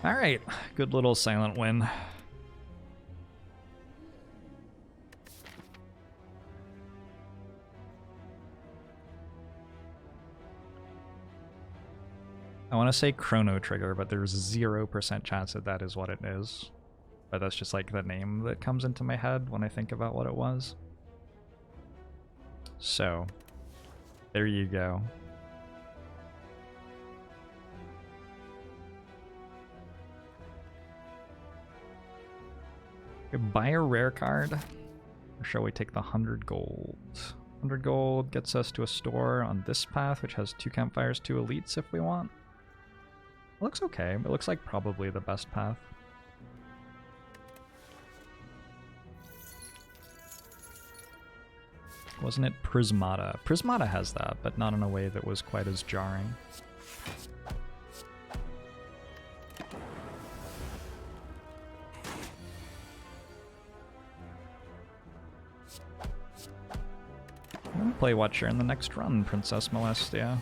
Alright, good little silent win. I want to say Chrono Trigger, but there's 0% chance that that is what it is. But that's just like the name that comes into my head when I think about what it was. So, there you go. Buy a rare card, or shall we take the 100 gold? 100 gold gets us to a store on this path, which has 2 campfires, 2 elites if we want. It looks okay. It looks like probably the best path. Wasn't it Prismata? Prismata has that, but not in a way that was quite as jarring. I'm gonna play Watcher in the next run, Princess Molestia.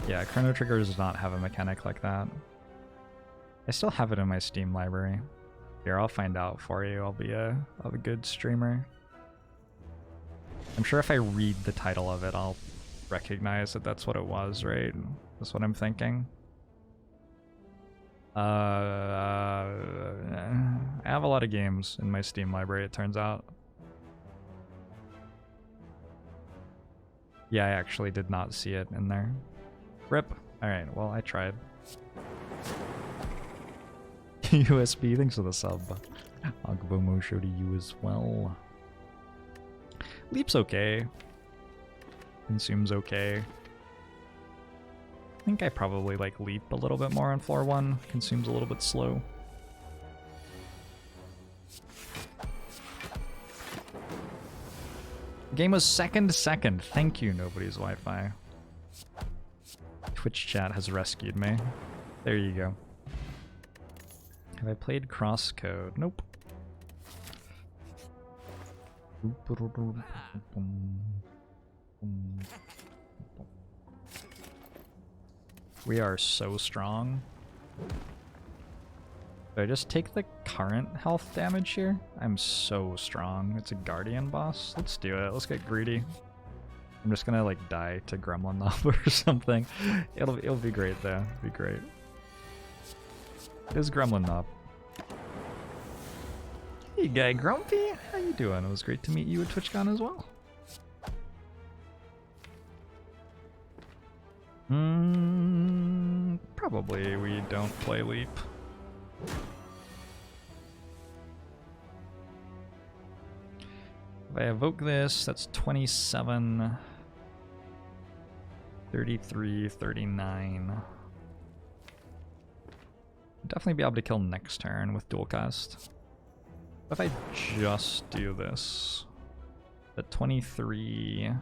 Yeah, Chrono Trigger does not have a mechanic like that. I still have it in my Steam library. Here, I'll find out for you. I'll be a good streamer. I'm sure if I read the title of it, I'll recognize that that's what it was, right? That's what I'm thinking. I have a lot of games in my Steam library, it turns out. Yeah, I actually did not see it in there. Rip. Alright, well, I tried. USB, thanks for the sub. Agbomo show to you as well. Leap's okay. Consume's okay. I think I probably like Leap a little bit more on floor 1. Consume's a little bit slow. Game was second. Thank you, Nobody's Wi-Fi. Twitch chat has rescued me. There you go. Have I played Crosscode? Nope. We are so strong. Do I just take the current health damage here? I'm so strong. It's a Guardian boss. Let's do it. Let's get greedy. I'm just gonna like die to Gremlin Knob or something. It'll be great though. It'll be great. It is Gremlin Knob. Hey guy Grumpy, how you doing? It was great to meet you at TwitchCon as well. Probably we don't play Leap. If I evoke this, that's 27, 33, 39. Definitely be able to kill next turn with dual cast. What if I just do this? The 23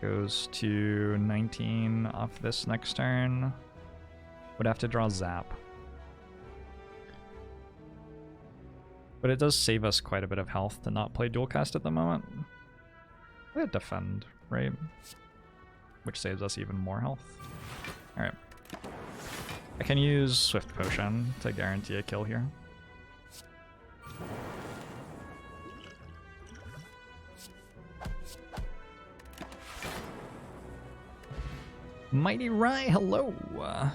goes to 19 off this next turn. Would have to draw Zap. But it does save us quite a bit of health to not play dual cast at the moment. We have Defend, right? Which saves us even more health. Alright. I can use Swift Potion to guarantee a kill here. Mighty Rye, hello! What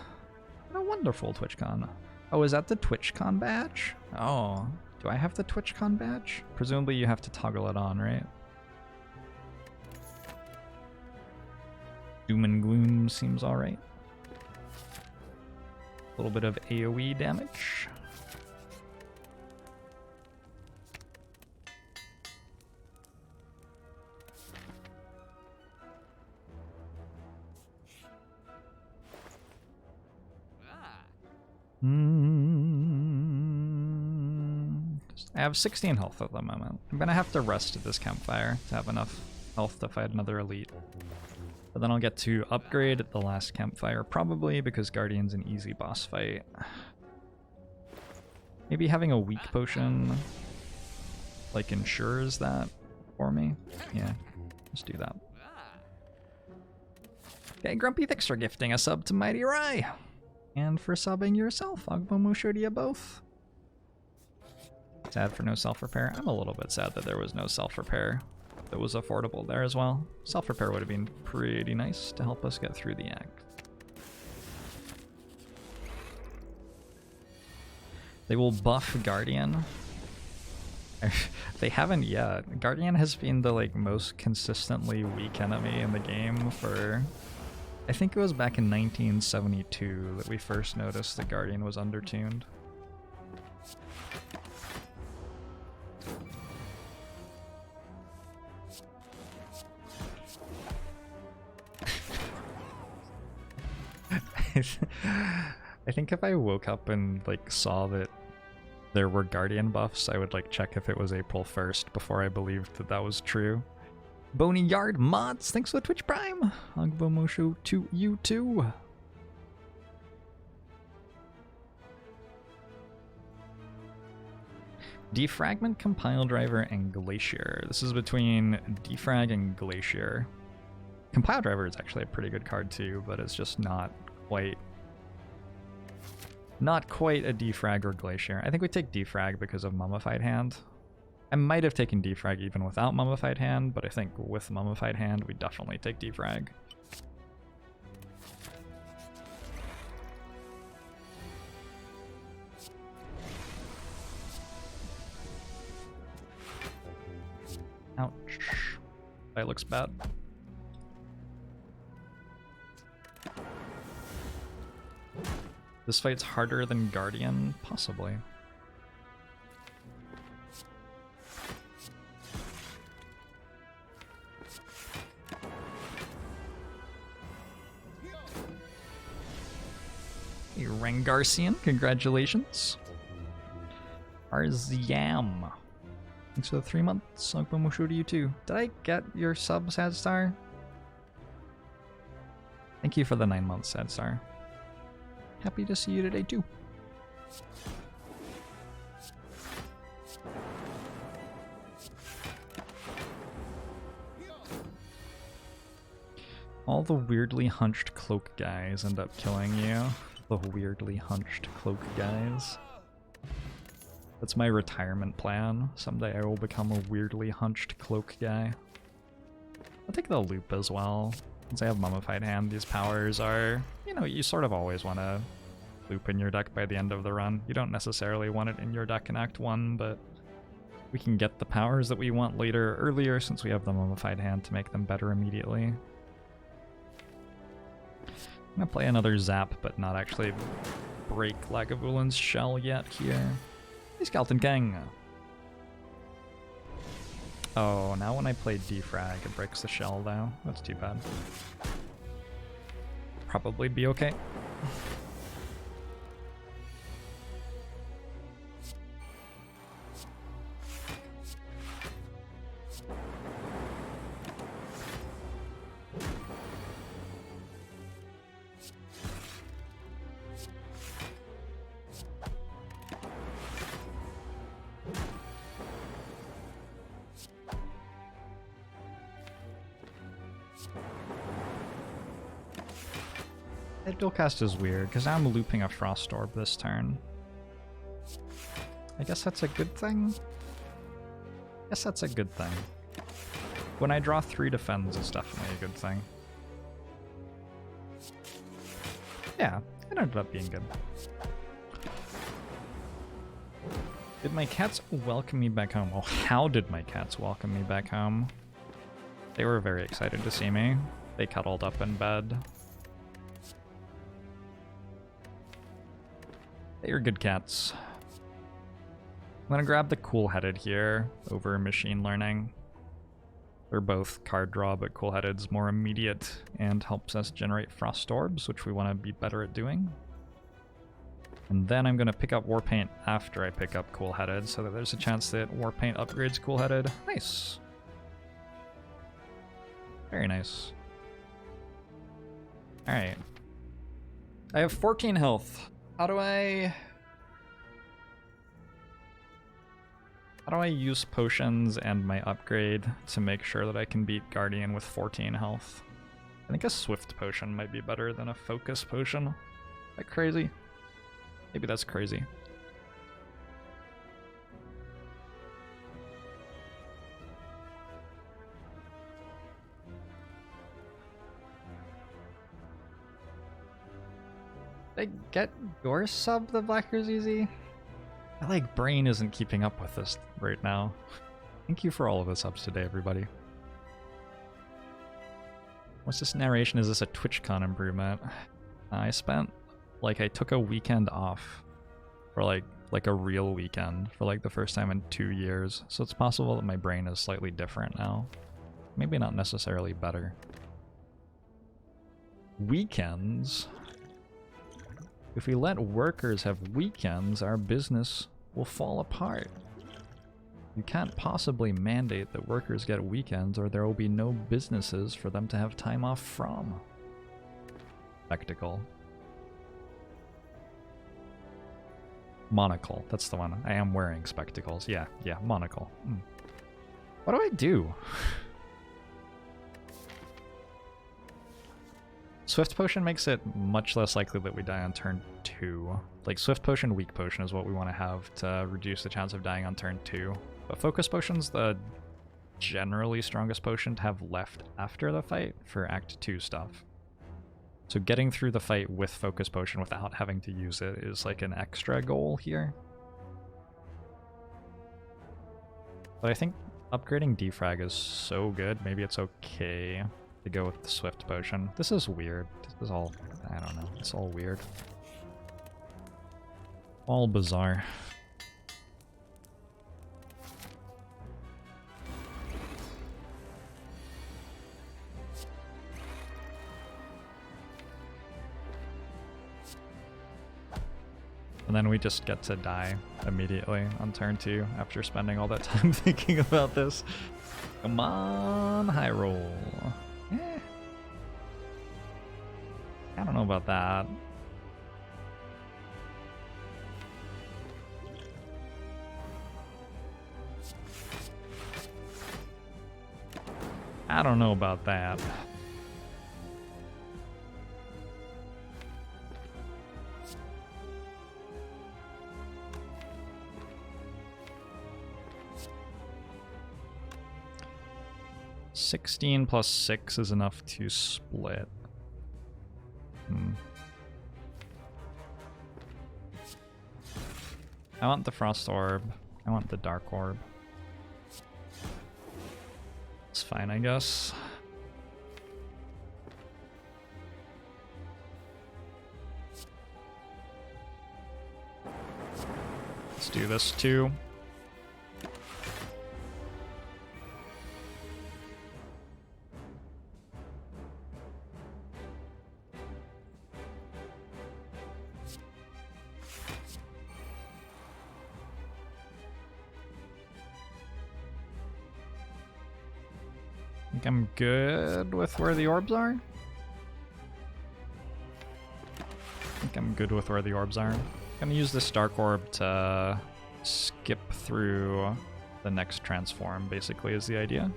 a wonderful TwitchCon. Oh, is that the TwitchCon badge? Oh, do I have the TwitchCon badge? Presumably you have to toggle it on, right? Doom and Gloom seems alright. A little bit of AoE damage. I have 16 health at the moment. I'm gonna have to rest at this campfire to have enough health to fight another elite. But then I'll get to upgrade at the last campfire, probably because Guardian's an easy boss fight. Maybe having a weak potion like ensures that for me. Yeah, let's do that. Okay, Grumpy, thanks for gifting a sub to Mighty Rye. And for subbing yourself, Agbomusho to you both. Sad for no self-repair. I'm a little bit sad that there was no self-repair that was affordable there as well. Self-repair would have been pretty nice to help us get through the act. They will buff Guardian. They haven't yet. Guardian has been the most consistently weak enemy in the game for... I think it was back in 1972 that we first noticed that Guardian was undertuned. I think if I woke up and saw that there were Guardian buffs, I would check if it was April 1st before I believed that that was true. Bony Yard Mods, thanks for the Twitch Prime. Agbomosho to you too. Defragment, Compile Driver, and Glacier. This is between Defrag and Glacier. Compile Driver is actually a pretty good card too, but it's just not quite a Defrag or Glacier. I think we take Defrag because of Mummified Hand. I might have taken Defrag even without Mummified Hand, but I think with Mummified Hand, we definitely take Defrag. Ouch. That looks bad. This fight's harder than Guardian? Possibly. Hey, Rangarcian, congratulations. Arziam. Thanks for the 3 months. Agbomusho to you too. Did I get your sub, Sadstar? Thank you for the 9 months, Sadstar. Happy to see you today too. All the weirdly hunched cloak guys end up killing you. The weirdly hunched cloak guys. That's my retirement plan. Someday I will become a weirdly hunched cloak guy. I'll take the loop as well. Since I have Mummified Hand, these powers are, you sort of always want to loop in your deck by the end of the run. You don't necessarily want it in your deck in Act 1, but we can get the powers that we want earlier since we have the Mummified Hand to make them better immediately. I'm going to play another Zap, but not actually break Lagavulin's shell yet here. Hey, Skeleton Gang! Oh, now when I play Defrag, it breaks the shell though. That's too bad. Probably be okay. That dual cast is weird, because now I'm looping a Frost Orb this turn. I guess that's a good thing? I guess that's a good thing. When I draw 3 defends, it's definitely a good thing. Yeah, it ended up being good. Did my cats welcome me back home? Oh, how did my cats welcome me back home? They were very excited to see me. They cuddled up in bed. They are good cats. I'm gonna grab the Cool-Headed here over Machine Learning. They're both card draw, but Cool-Headed's more immediate and helps us generate Frost Orbs, which we want to be better at doing. And then I'm gonna pick up Warpaint after I pick up Cool-Headed, so that there's a chance that Warpaint upgrades Cool-Headed. Nice. Very nice. Alright. I have 14 health. How do I use potions and my upgrade to make sure that I can beat Guardian with 14 health? I think a swift potion might be better than a focus potion. Is that crazy? Maybe that's crazy. Did I get your sub, the Blackers Easy? My like brain isn't keeping up with this right now. Thank you for all of the subs today, everybody. What's this narration? Is this a TwitchCon improvement? I spent, like, I took a weekend off. For like a real weekend. For like the first time in 2 years. So it's possible that my brain is slightly different now. Maybe not necessarily better. Weekends? If we let workers have weekends, our business will fall apart. You can't possibly mandate that workers get weekends or there will be no businesses for them to have time off from. Spectacle. Monocle, that's the one. I am wearing spectacles. Yeah, monocle. What do I do? Swift Potion makes it much less likely that we die on turn 2. Like, Swift Potion, Weak Potion is what we want to have to reduce the chance of dying on turn 2. But Focus Potion's the generally strongest potion to have left after the fight for Act 2 stuff. So getting through the fight with Focus Potion without having to use it is like an extra goal here. But I think upgrading Defrag is so good, maybe it's okay to go with the Swift Potion. This is weird. This is all, I don't know, it's all weird. All bizarre. And then we just get to die immediately on turn 2 after spending all that time thinking about this. Come on, high roll. I don't know about that. I don't know about that. $16 plus 6 is enough to split. I want the Frost Orb. I want the Dark Orb. It's fine, I guess. Let's do this too. I think I'm good with where the orbs are. I'm gonna use this Dark Orb to skip through the next transform, basically, is the idea.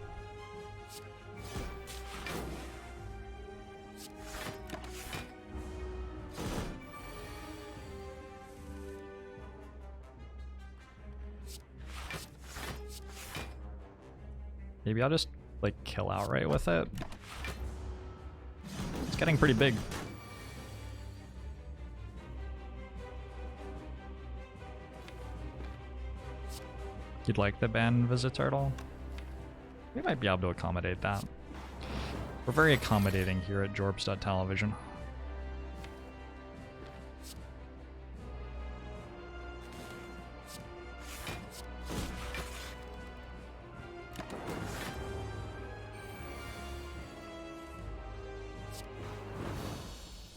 Maybe I'll just like kill outright with it. It's getting pretty big. You'd like the ban Visiturtle? We might be able to accommodate that. We're very accommodating here at Jorbs.television.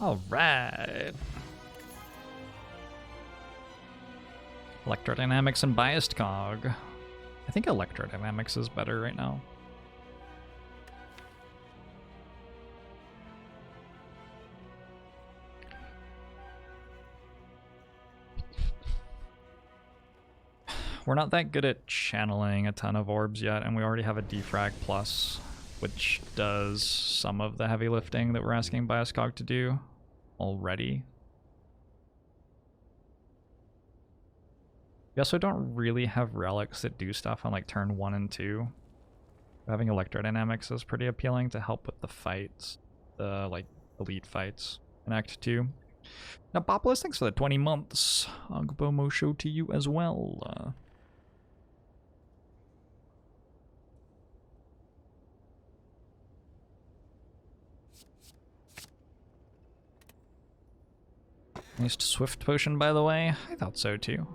All right. Electrodynamics and biased cog. I think electrodynamics is better right now. We're not that good at channeling a ton of orbs yet, and we already have a defrag plus. which does some of the heavy lifting that we're asking Bioscog to do already. We also don't really have relics that do stuff on like turn 1 and 2. Having electrodynamics is pretty appealing to help with the fights, the like elite fights in Act 2. Now, Popolis, thanks for the 20 months. Agbomo show to you as well. Nice Swift Potion, by the way. I thought so too.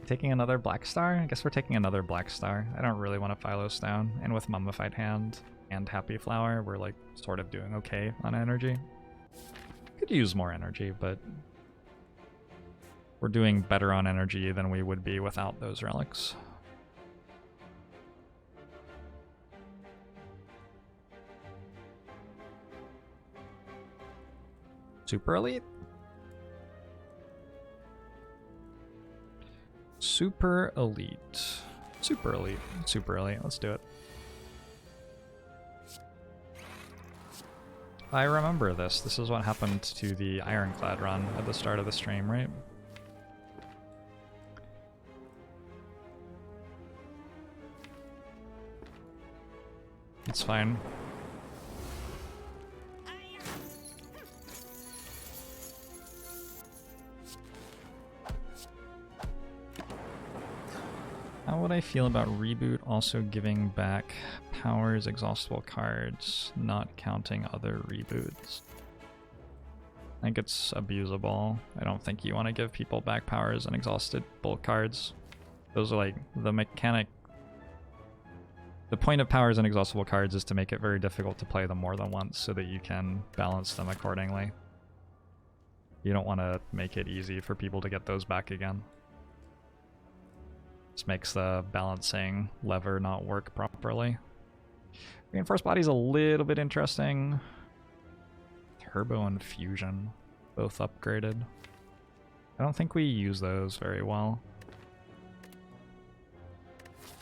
Taking another Black Star? I guess we're taking another Black Star. I don't really want to Philo Stone. And with Mummified Hand and Happy Flower, we're like sort of doing okay on energy. Could use more energy, but we're doing better on energy than we would be without those relics. Super Elite? Super Elite. Super Elite. Super Elite. Let's do it. I remember this. This is what happened to the Ironclad run at the start of the stream, right? It's fine. How would I feel about Reboot also giving back powers, exhaustible cards, not counting other reboots? I think it's abusable. I don't think you want to give people back powers and exhaustible cards. Those are like the mechanic. The point of powers and exhaustible cards is to make it very difficult to play them more than once so that you can balance them accordingly. You don't want to make it easy for people to get those back again. This makes the balancing lever not work properly. Reinforced Body's a little bit interesting. Turbo and Fusion, both upgraded. I don't think we use those very well.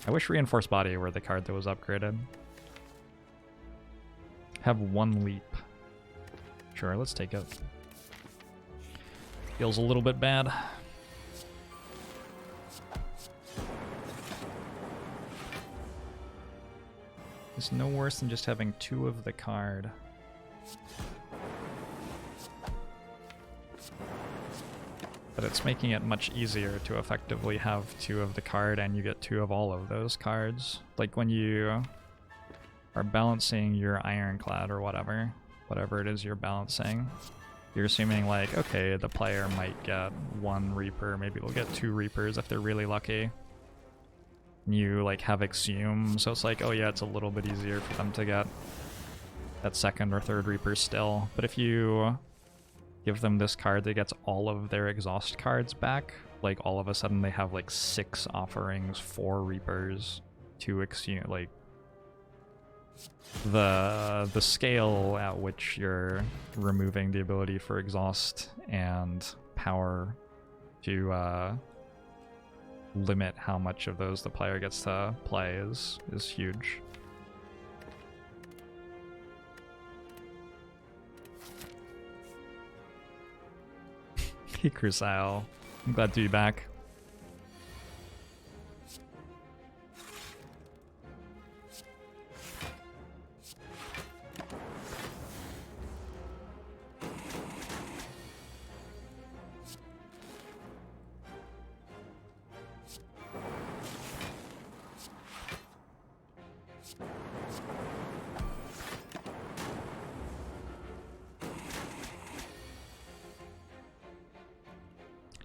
I wish Reinforced Body were the card that was upgraded. Have 1 leap. Sure, let's take it. Feels a little bit bad. It's no worse than just having 2 of the card. But it's making it much easier to effectively have 2 of the card and you get 2 of all of those cards. Like when you are balancing your Ironclad or whatever it is you're balancing, you're assuming like, okay, the player might get 1 Reaper, maybe they'll get 2 Reapers if they're really lucky. You like have Exhume, so it's like, oh yeah, it's a little bit easier for them to get that 2nd or 3rd Reaper still. But if you give them this card that gets all of their exhaust cards back, like all of a sudden they have like 6 offerings, 4 Reapers, 2 Exhume, like the scale at which you're removing the ability for exhaust and power to limit how much of those the player gets to play is huge. Hey Crucile, I'm glad to be back.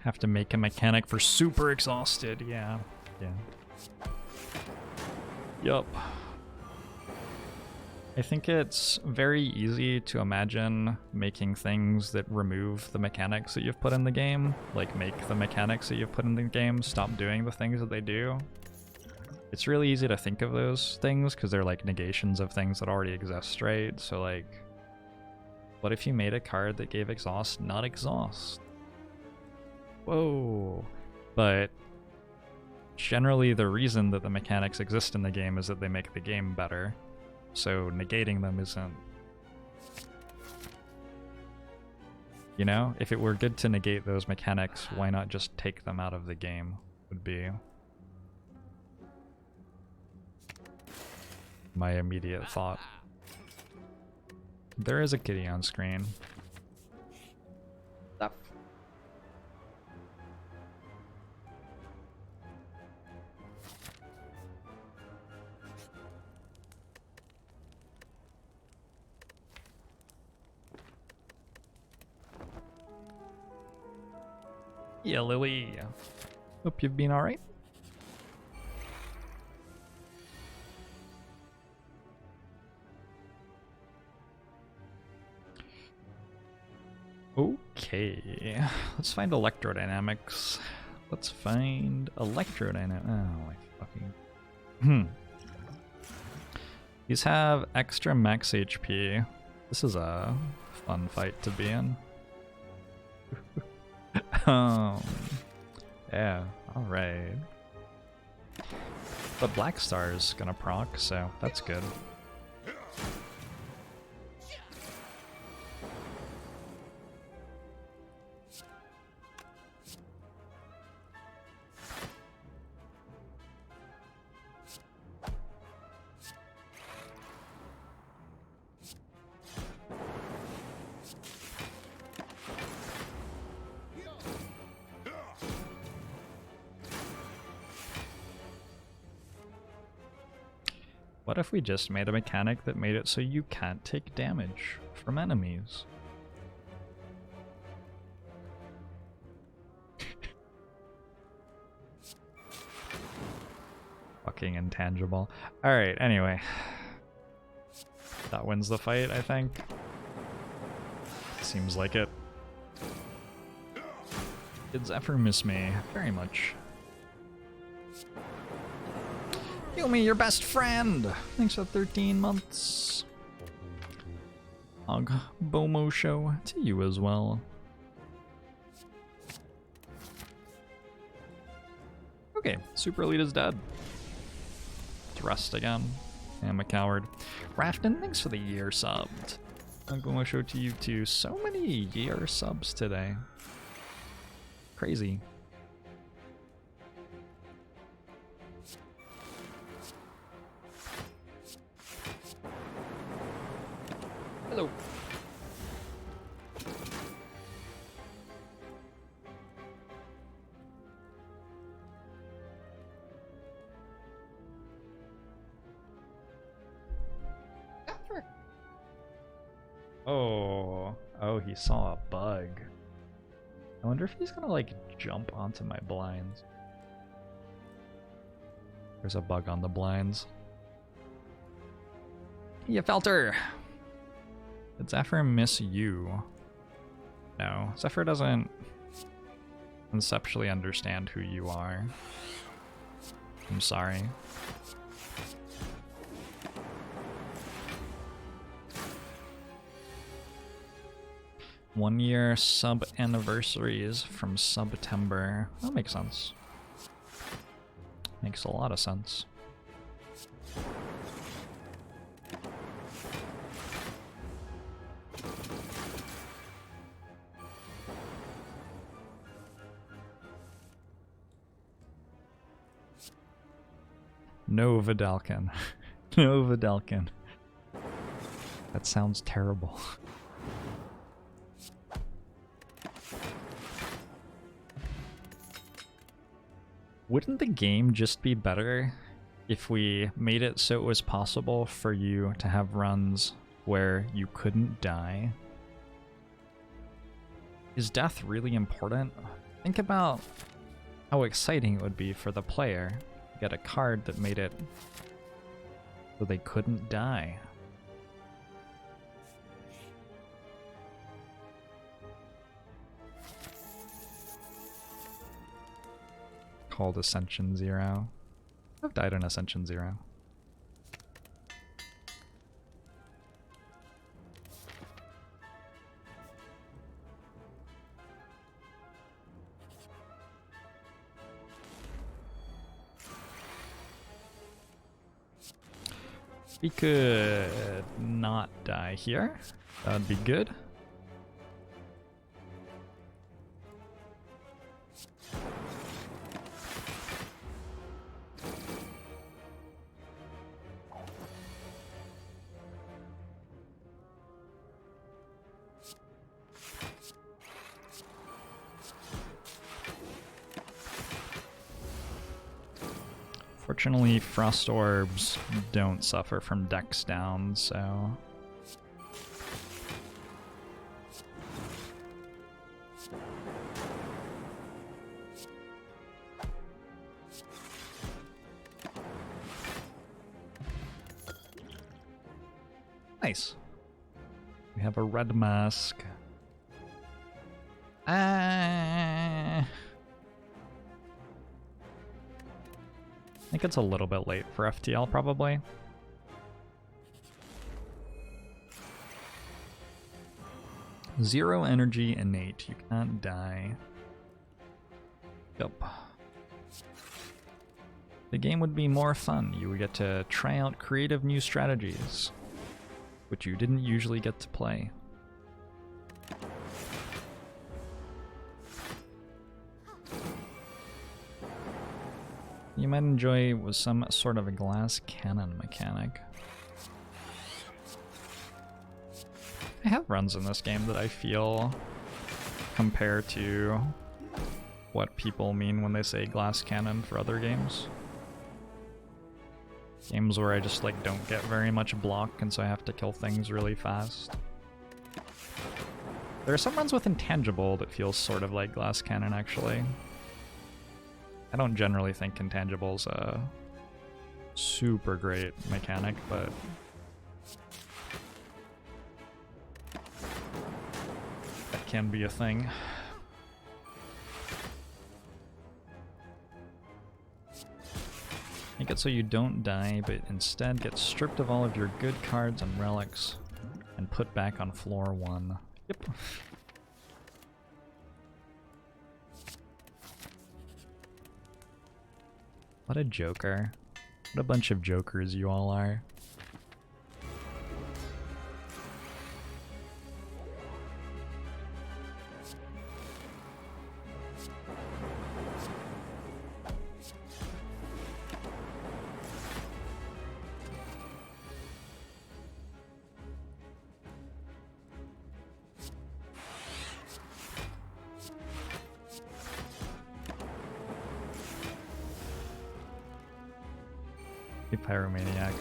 Have to make a mechanic for super exhausted, yeah. Yup. I think it's very easy to imagine making things that remove the mechanics that you've put in the game, like make the mechanics that you've put in the game stop doing the things that they do. It's really easy to think of those things because they're like negations of things that already exist, right? So like, what if you made a card that gave exhaust, not exhaust? Whoa. But generally the reason that the mechanics exist in the game is that they make the game better. So negating them isn't... You know? If it were good to negate those mechanics, why not just take them out of the game? Would be my immediate thought. There is a kitty on screen. Stop. Yeah, Lily. Hope you've been alright. Okay, let's find electrodynamics. Let's find electrodynamics. Oh my fucking... These have extra max HP. This is a fun fight to be in. Yeah, alright. But Black Star's gonna proc, so that's good. What if we just made a mechanic that made it so you can't take damage from enemies? Fucking intangible. Alright, anyway. That wins the fight, I think. Seems like it. Did Zephyr miss me? Very much. Yumi, your best friend! Thanks for 13 months. Og Bomo show to you as well. Okay, Super Elite is dead. Let's rest again. I'm a coward. Rafton, thanks for the year subbed. Og Bomo show to you too. So many year subs today. Crazy. Hello. Oh, he saw a bug. I wonder if he's gonna like jump onto my blinds. There's a bug on the blinds. You felt her. Did Zephyr miss you? No, Zephyr doesn't conceptually understand who you are. I'm sorry. One year sub anniversaries from September. That makes sense. Makes a lot of sense. No Vidalkin. No Vidalkin. That sounds terrible. Wouldn't the game just be better if we made it so it was possible for you to have runs where you couldn't die? Is death really important? Think about how exciting it would be for the player. Get a card that made it so they couldn't die. Called Ascension 0. I've died in Ascension 0. We could not die here. That would be good. Fortunately, Frost Orbs don't suffer from Dex down, so... Nice. We have a red mask. I think it's a little bit late for FTL, probably. Zero energy innate. You can't die. Yep. The game would be more fun. You would get to try out creative new strategies, which you didn't usually get to play. You might enjoy was some sort of a glass cannon mechanic. I have runs in this game that I feel compare to what people mean when they say glass cannon for other games. Games where I just like don't get very much block and so I have to kill things really fast. There are some runs with Intangible that feels sort of like glass cannon actually. I don't generally think Intangible's a super great mechanic, but that can be a thing. Make it so you don't die, but instead get stripped of all of your good cards and relics and put back on floor 1. Yep. What a joker. What a bunch of jokers you all are. Pyromaniac.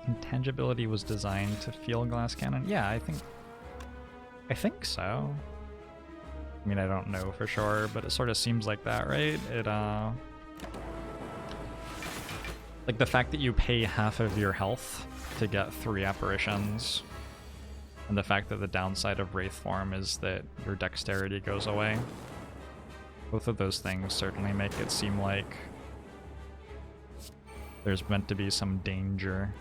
Intangibility was designed to feel glass cannon? Yeah, I think so. I mean, I don't know for sure, but it sort of seems like that, right? It like the fact that you pay half of your health to get 3 apparitions, and the fact that the downside of Wraith form is that your dexterity goes away. Both of those things certainly make it seem like there's meant to be some danger.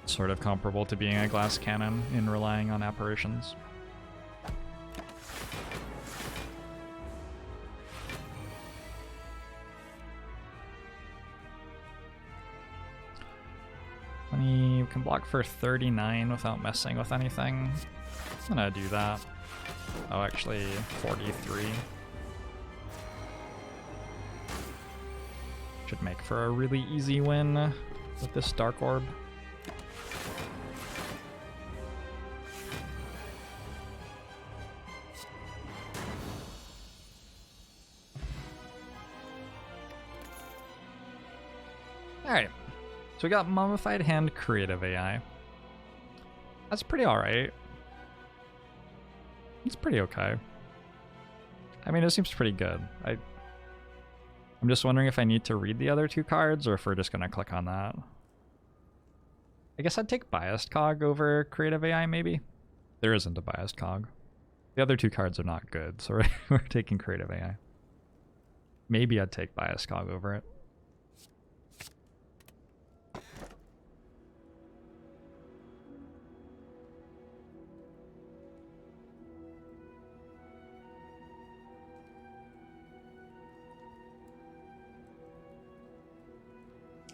Sort of comparable to being a glass cannon in relying on apparitions. You can block for 39 without messing with anything. I'm gonna do that. Oh, actually, 43. Should make for a really easy win with this Dark Orb. Alright. So we got Mummified Hand Creative AI. That's pretty alright. It's pretty okay. I mean, it seems pretty good. I'm just wondering if I need to read the other 2 cards or if we're just gonna click on that. I guess I'd take Biased Cog over Creative AI, maybe? There isn't a Biased Cog. The other 2 cards are not good, so we're taking Creative AI. Maybe I'd take Biased Cog over it.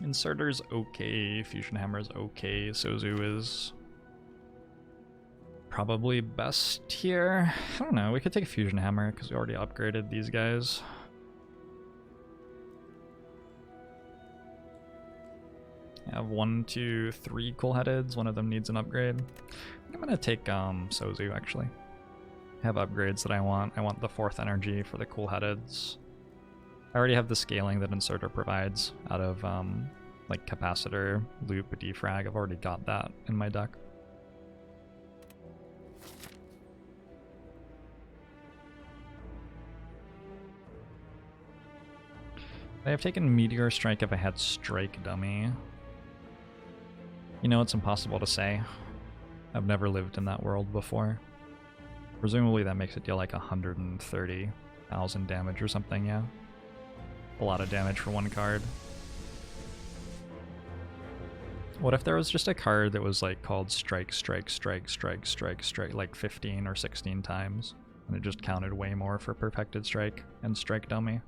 Inserter's okay, Fusion Hammer's okay, Sozu is probably best here. I don't know, we could take a Fusion Hammer because we already upgraded these guys. I have 1, 2, 3 cool headeds. One of them needs an upgrade. I think I'm gonna take Sozu actually. I have upgrades that I want. I want the 4th energy for the cool headeds. I already have the scaling that Inserter provides out of like capacitor, loop, defrag. I've already got that in my deck. I have taken Meteor Strike if I had Strike Dummy. You know, it's impossible to say. I've never lived in that world before. Presumably that makes it deal like 130,000 damage or something, yeah. A lot of damage for one card. What if there was just a card that was like called Strike, Strike, Strike, Strike, Strike, Strike, like 15 or 16 times, and it just counted way more for Perfected Strike and Strike Dummy?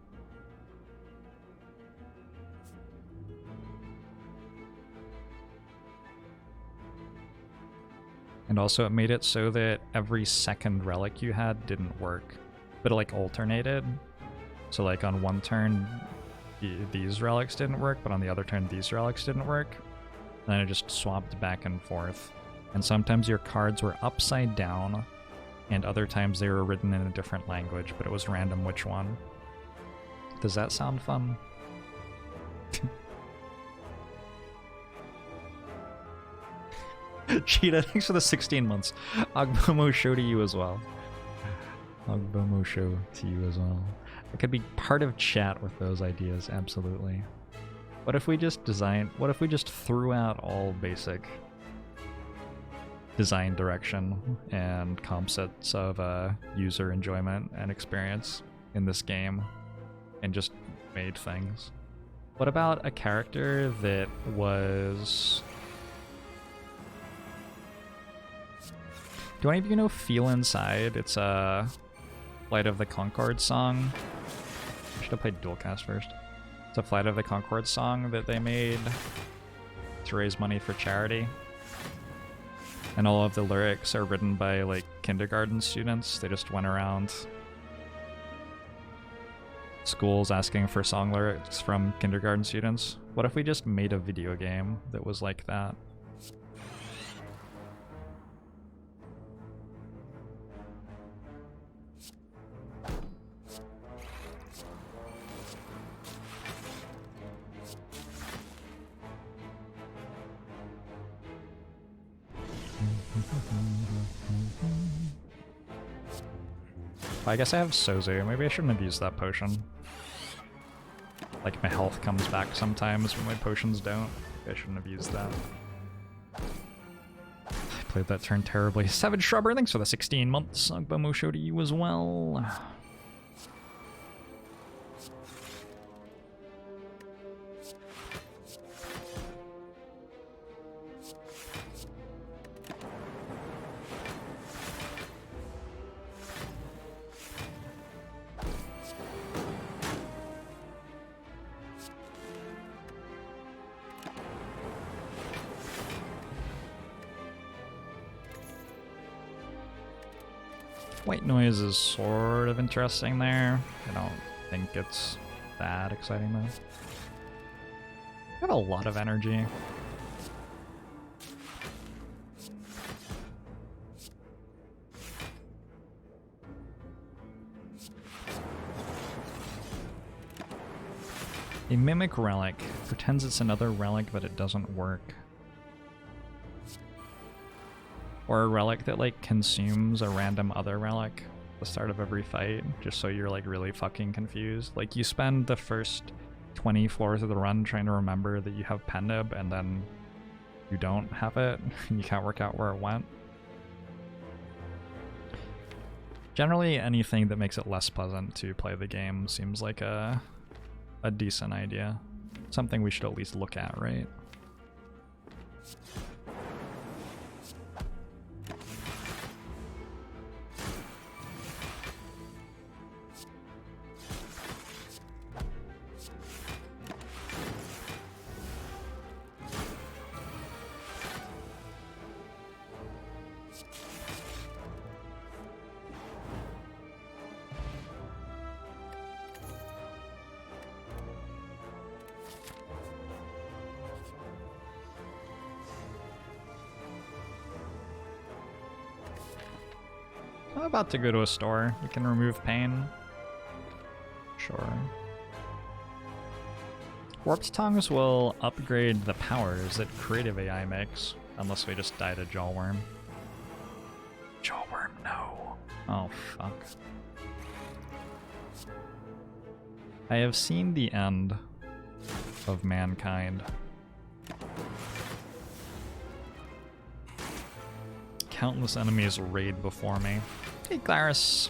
And also it made it so that every second relic you had didn't work, but it like alternated. So like on one turn these relics didn't work, but on the other turn these relics didn't work. And then it just swapped back and forth. And sometimes your cards were upside down, and other times they were written in a different language, but it was random which one. Does that sound fun? Cheetah, thanks for the 16 months. Agbomo show to you as well. Agbomo show to you as well. I could be part of chat with those ideas, absolutely. What if we just threw out all basic design direction and comp sets of user enjoyment and experience in this game and just made things? What about a character that was... Do any of you know Feel Inside? It's a Flight of the Conchord song. I should have played Dualcast first. It's a Flight of the Conchord song that they made to raise money for charity. And all of the lyrics are written by like kindergarten students. They just went around schools asking for song lyrics from kindergarten students. What if we just made a video game that was like that? I guess I have Sozu. Maybe I shouldn't have used that potion. Like, my health comes back sometimes, but my potions don't. I shouldn't have used that. I played that turn terribly. Savage Shrubber, thanks for the 16 months. Agbomo show to you as well. White noise is sort of interesting there. I don't think it's that exciting though. I have a lot of energy. A Mimic Relic pretends it's another relic, but it doesn't work. Or a relic that like consumes a random other relic at the start of every fight, just so you're like really fucking confused. Like you spend the first 20 floors of the run trying to remember that you have Pendib, and then you don't have it, and you can't work out where it went. Generally, anything that makes it less pleasant to play the game seems like a decent idea. Something we should at least look at, right? about to go to a store. We can remove pain. Sure. Warped Tongues will upgrade the powers that Creative AI makes, unless we just die to Jawworm. Jawworm, no. Oh, fuck. I have seen the end of mankind. Countless enemies raid before me. Hey, Claris.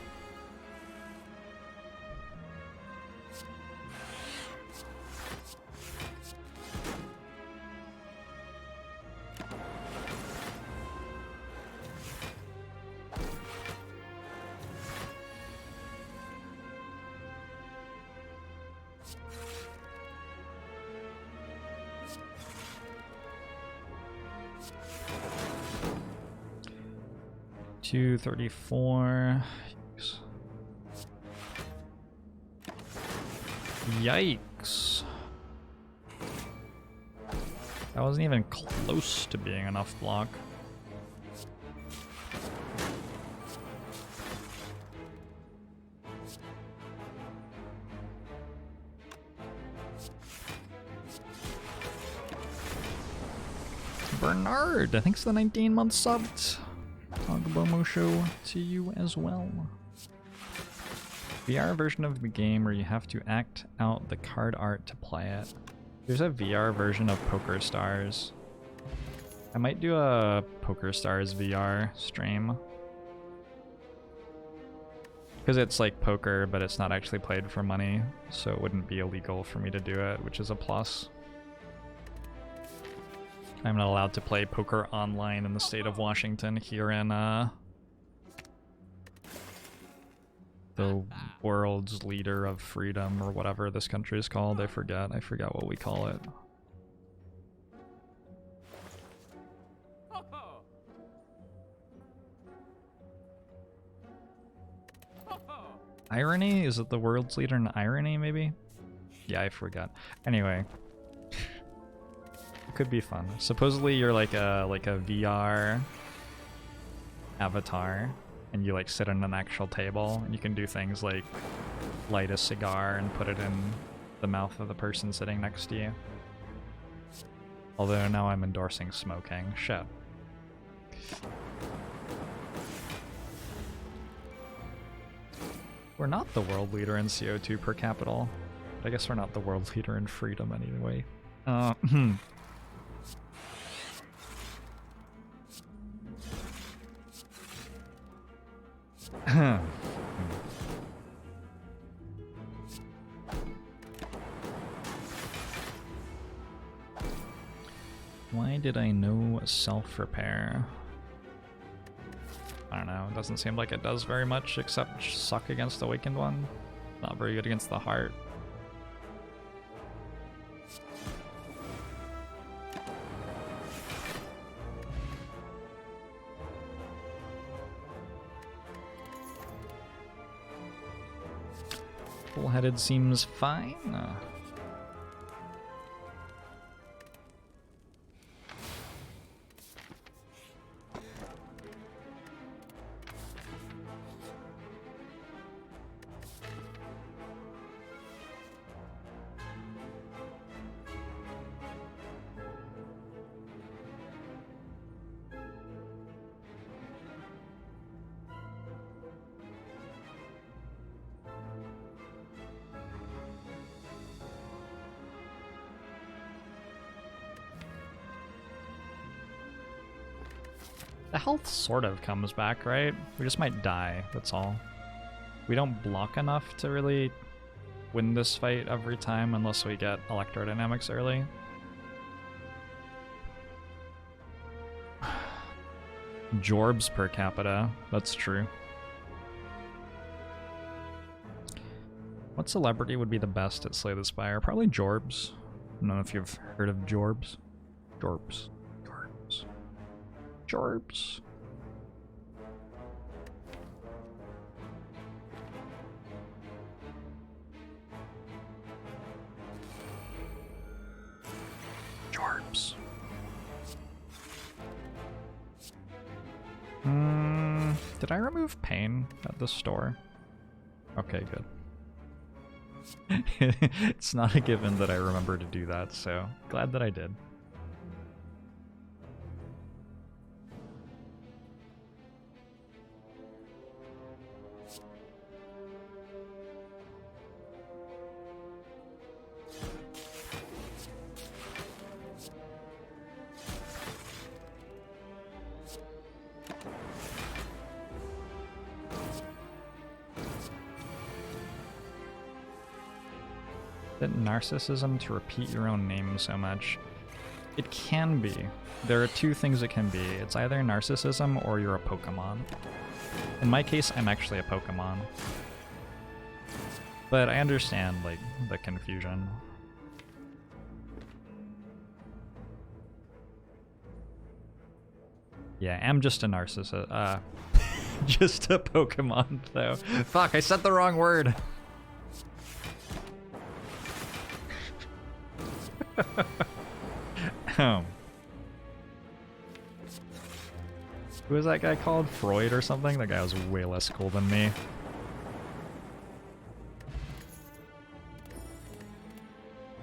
$234. Yikes. That wasn't even close to being enough block. Bernard, thanks for the 19-month subbed. Agbomo show to you as well. VR version of the game where you have to act out the card art to play it. There's a VR version of Poker Stars. I might do a Poker Stars VR stream. Because it's like poker, but it's not actually played for money, so it wouldn't be illegal for me to do it, which is a plus. I'm not allowed to play poker online in the state of Washington here in the world's leader of freedom or whatever this country is called. I forget what we call it. Irony? Is it the world's leader in irony, maybe? Yeah, I forgot. Anyway. It could be fun. Supposedly you're like a VR avatar, and you like sit on an actual table, and you can do things like light a cigar and put it in the mouth of the person sitting next to you. Although now I'm endorsing smoking. Shit. We're not the world leader in CO2 per capita. But I guess we're not the world leader in freedom anyway. Why did I know self-repair? I don't know, it doesn't seem like it does very much except suck against Awakened One. Not very good against the heart. Full-headed seems fine. The health sort of comes back, right? We just might die, that's all. We don't block enough to really win this fight every time unless we get electrodynamics early. Jorbs per capita, that's true. What celebrity would be the best at Slay the Spire? Probably Jorbs. I don't know if you've heard of Jorbs. Jorbs. Jorbs. Jorbs. Did I remove pain at the store? Okay, good. It's not a given that I remember to do that, so glad that I did. Is it narcissism to repeat your own name so much? It can be. There are two things it can be. It's either narcissism or you're a Pokemon. In my case, I'm actually a Pokemon. But I understand, like, the confusion. Yeah, I'm just a narcissist. Just a Pokemon, though. Fuck, I said the wrong word! Who was that guy called? Freud or something? That guy was way less cool than me.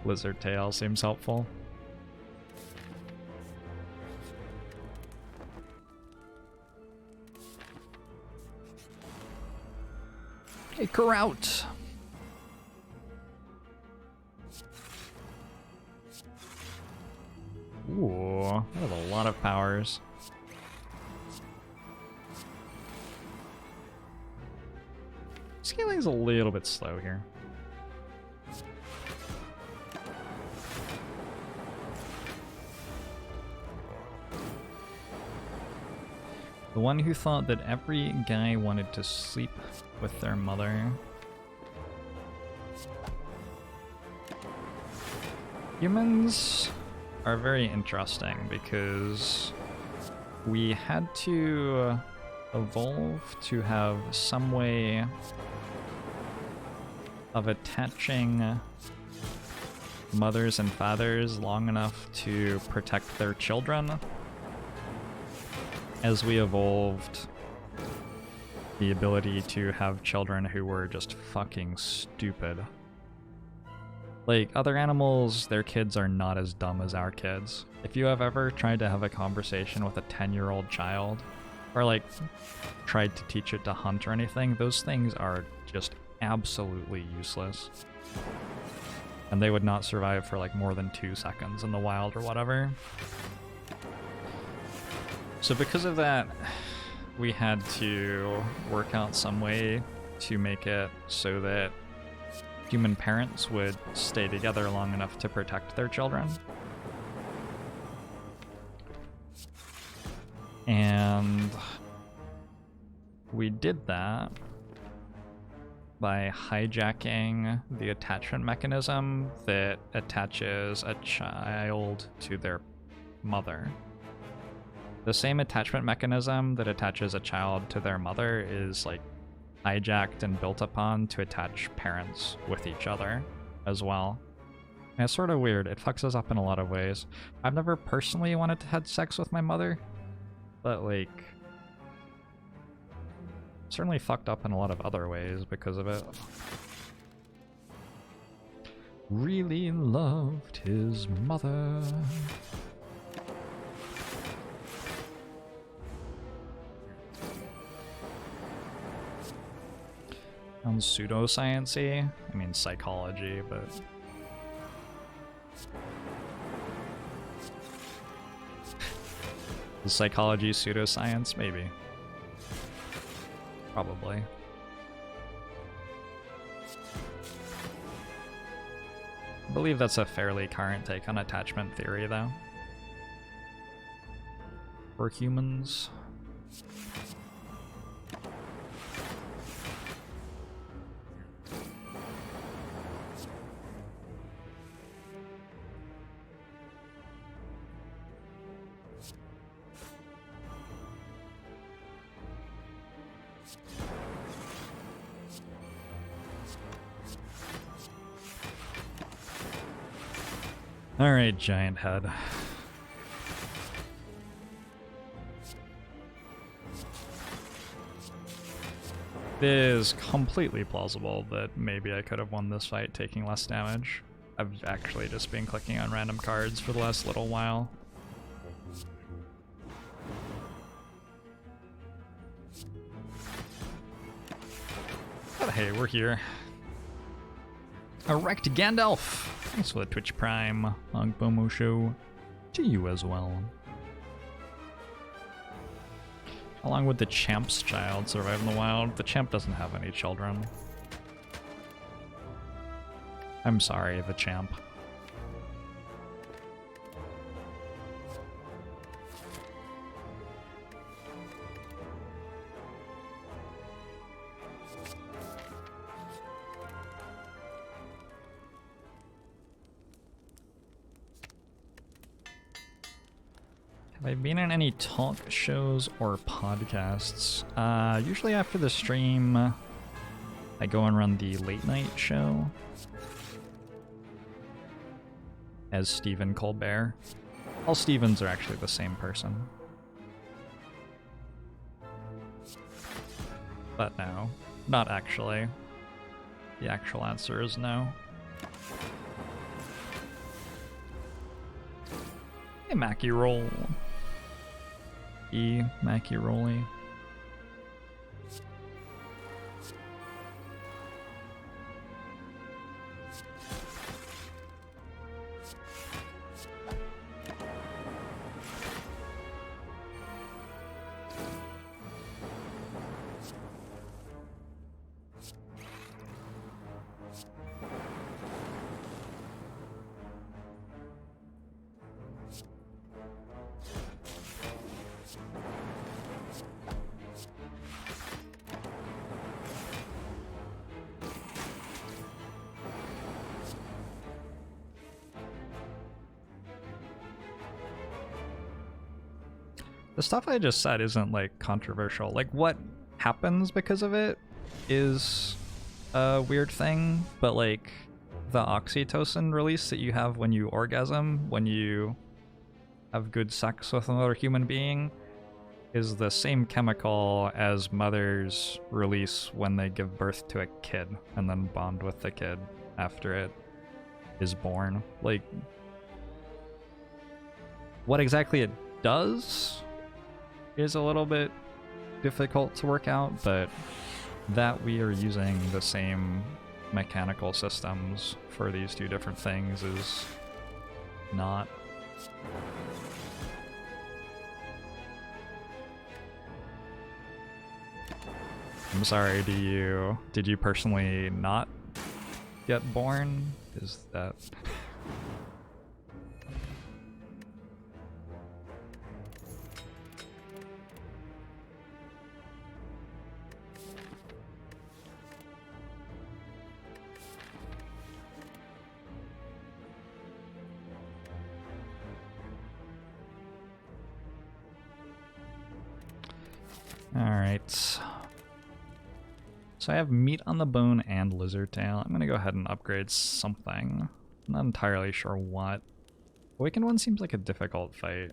Lizard tail seems helpful. Hey, Carout! Ooh, I have a lot of powers. Scaling's a little bit slow here. The one who thought that every guy wanted to sleep with their mother. Humans are very interesting because we had to evolve to have some way of attaching mothers and fathers long enough to protect their children. As we evolved the ability to have children who were just fucking stupid. Like, other animals, their kids are not as dumb as our kids. If you have ever tried to have a conversation with a 10-year-old child, or like, tried to teach it to hunt or anything, those things are just absolutely useless. And they would not survive for like more than 2 seconds in the wild or whatever. So because of that, we had to work out some way to make it so that human parents would stay together long enough to protect their children. And we did that by hijacking the attachment mechanism that attaches a child to their mother. The same attachment mechanism that attaches a child to their mother is like hijacked and built upon to attach parents with each other as well. And it's sort of weird. It fucks us up in a lot of ways. I've never personally wanted to have sex with my mother, but like certainly fucked up in a lot of other ways because of it. Really loved his mother. Sounds pseudoscience-y. I mean psychology, but is psychology pseudoscience? Maybe. Probably. I believe that's a fairly current take on attachment theory, though. For humans. Alright, giant head. is completely plausible that maybe I could have won this fight taking less damage. I've actually just been clicking on random cards for the last little while. But hey, we're here. Erect Gandalf! Thanks for the Twitch Prime. Angbomo Show. To you as well. How long would the champ's child survive in the wild? The champ doesn't have any children. I'm sorry, the champ. Have I been in any talk shows or podcasts? Usually after the stream, I go and run the late night show as Stephen Colbert. All Stevens are actually the same person. But no, not actually. The actual answer is no. Hey, Mackie Roll. Mackie Rolly. The stuff I just said isn't, like, controversial. Like, what happens because of it is a weird thing, but, like, the oxytocin release that you have when you orgasm, when you have good sex with another human being, is the same chemical as mothers release when they give birth to a kid and then bond with the kid after it is born. Like, what exactly it does is a little bit difficult to work out, but that we are using the same mechanical systems for these two different things is not. I'm sorry, did you personally not get born? Is that... Alright. So I have meat on the bone and lizard tail. I'm gonna go ahead and upgrade something. I'm not entirely sure what. Awakened one seems like a difficult fight.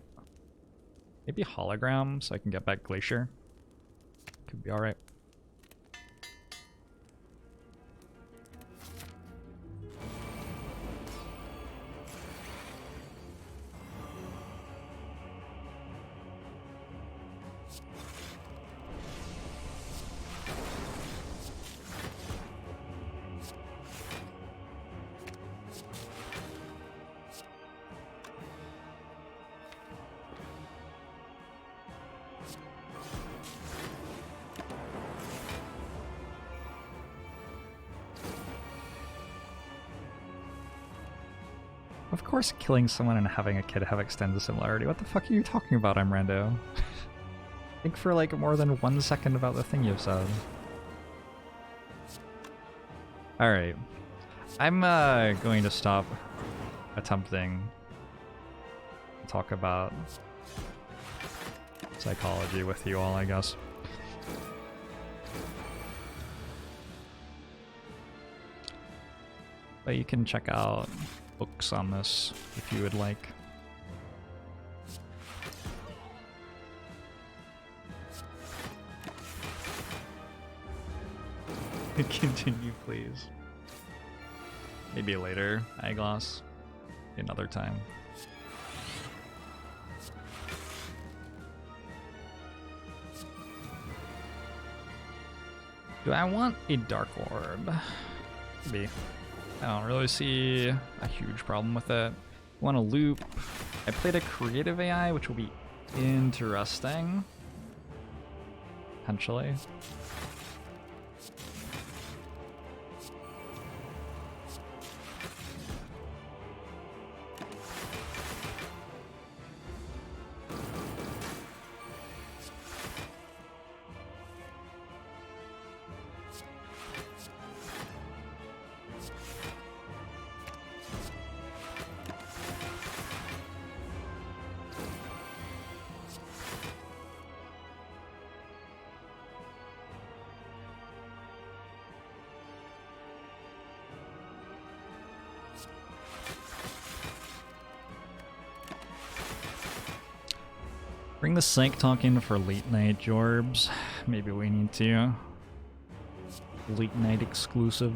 Maybe hologram so I can get back Glacier. Could be alright. Of course killing someone and having a kid have extended similarity. What the fuck are you talking about, I'm rando? Think for like more than 1 second about the thing you've said. Alright. I'm going to stop attempting to talk about psychology with you all, I guess. But you can check out books on this if you would like. Continue, please. Maybe later, Eyeglass. Another time. Do I want a Dark Orb? Maybe. I don't really see a huge problem with it. Want a loop. I played a creative AI, which will be interesting. Potentially. Bring the Psych Talk in for late night Jorbs. Maybe we need to. Late night exclusive.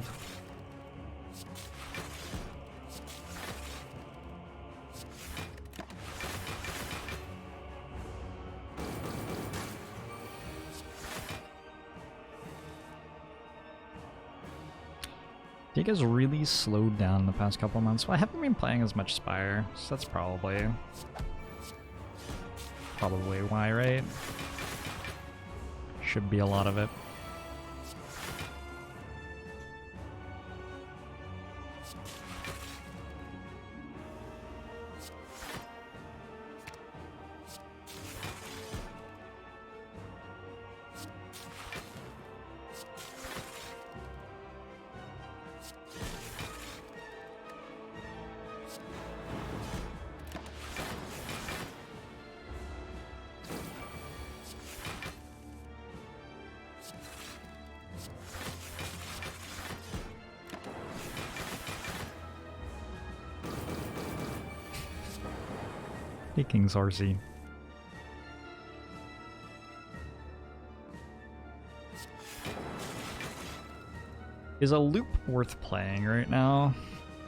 I think it's really slowed down the past couple months. Well, I haven't been playing as much Spire, so that's probably why, right? Should be a lot of it. Hey, King Zarzi. Is a loop worth playing right now?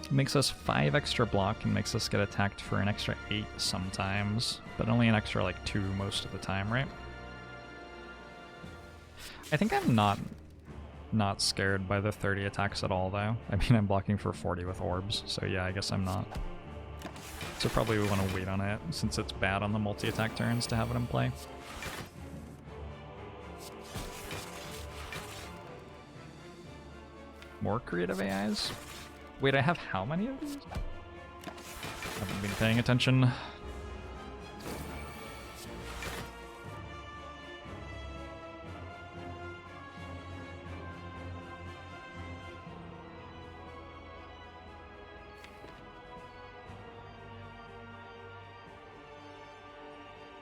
It makes us 5 extra block and makes us get attacked for an extra 8 sometimes, but only an extra like 2 most of the time, right? I think I'm not scared by the 30 attacks at all though. I mean, I'm blocking for 40 with orbs, so yeah, I guess I'm not. So probably we want to wait on it, since it's bad on the multi-attack turns to have it in play. More creative AIs? Wait, I have how many of these? Haven't been paying attention.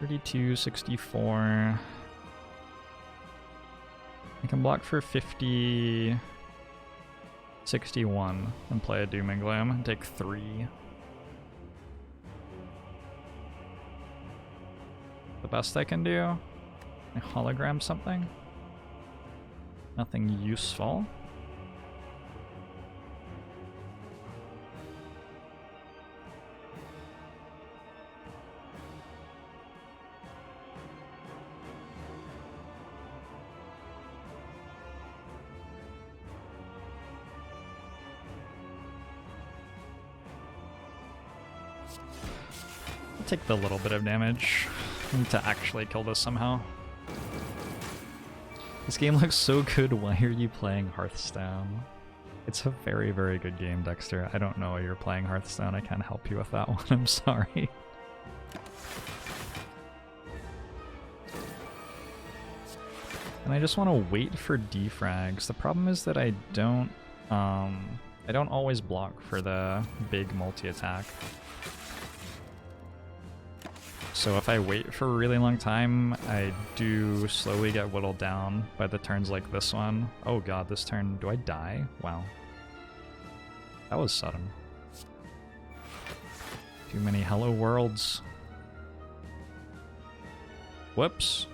$32, $64. I can block for 50, 61 and play a Doom and Gloom and take 3. The best I can do? I hologram something? Nothing useful. Take the little bit of damage. I need to actually kill this somehow. This game looks so good, why are you playing Hearthstone? It's a very, very good game, Dexter. I don't know why you're playing Hearthstone, I can't help you with that one, I'm sorry. And I just want to wait for defrags. The problem is that I don't always block for the big multi-attack. So if I wait for a really long time, I do slowly get whittled down by the turns like this one. Oh god, this turn, do I die? Wow. That was sudden. Too many hello worlds. Whoops.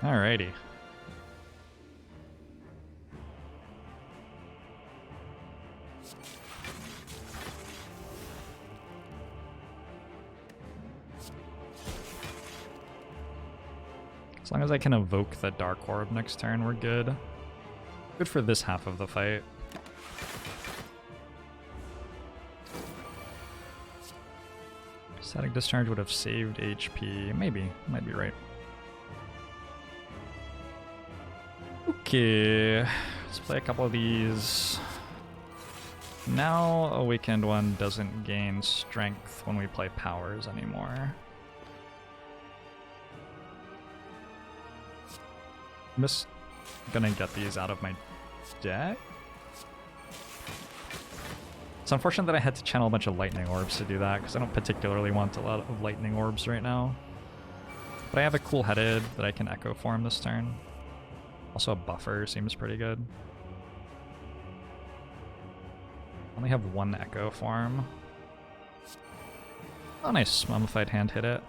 Alrighty. As long as I can evoke the Dark Orb next turn, we're good. Good for this half of the fight. Static Discharge would have saved HP. Maybe. Might be right. Okay. Let's play a couple of these. Now Awakened one doesn't gain strength when we play powers anymore. I'm just gonna get these out of my deck. It's unfortunate that I had to channel a bunch of lightning orbs to do that, because I don't particularly want a lot of lightning orbs right now. But I have a cool headed that I can echo form this turn. Also a buffer seems pretty good. I only have one echo form. Oh nice, Mummified Hand hit it.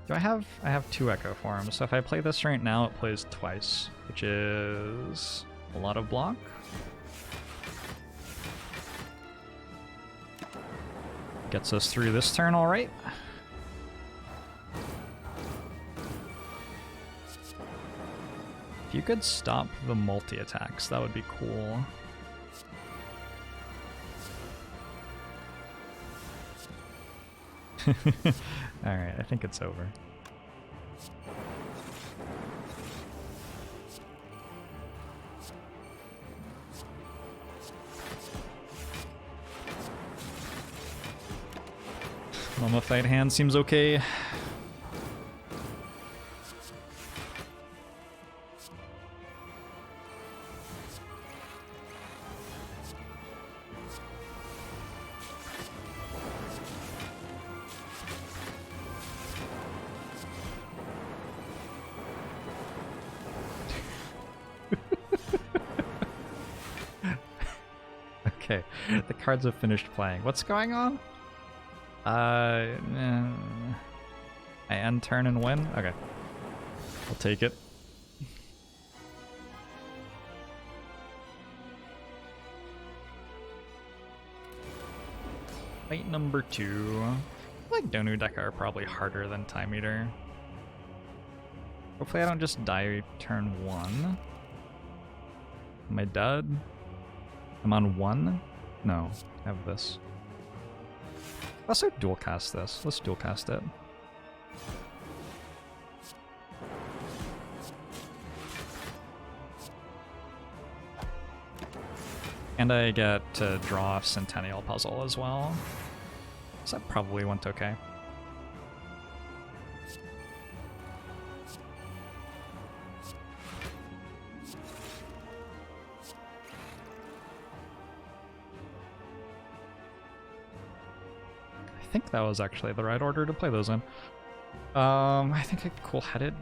Do I have two echo forms, so if I play this right now, it plays twice, which is a lot of block. Gets us through this turn, all right. If you could stop the multi-attacks, that would be cool. Alright, I think it's over. Mummified Hand seems okay. Okay, the cards have finished playing. What's going on? I end turn and win? Okay. I'll take it. Fight number 2. I feel like Donu Deka are probably harder than Time Eater. Hopefully I don't just die turn 1. Am I dead? I'm on 1? No, I have this. Also dual cast this. Let's dual cast it. And I get to draw a Centennial Puzzle as well. So that probably went okay. I think that was actually the right order to play those in. I think I cool-headed.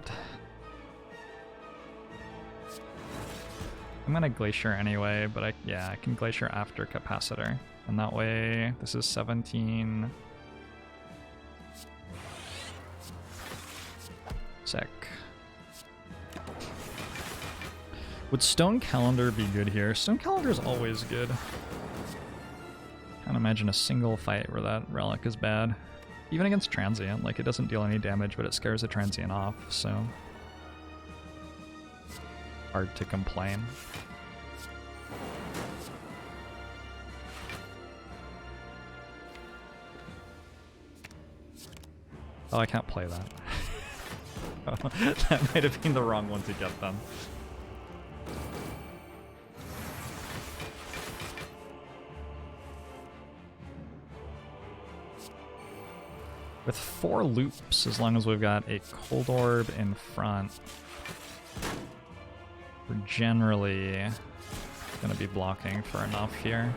I'm gonna Glacier anyway, but I can Glacier after Capacitor. And that way, this is 17. Sick. Would Stone Calendar be good here? Stone Calendar is always good. Can't imagine a single fight where that relic is bad. Even against Transient, like it doesn't deal any damage, but it scares the Transient off, so hard to complain. Oh, I can't play that. That might have been the wrong one to get then. With 4 loops, as long as we've got a cold orb in front, we're generally going to be blocking for enough here.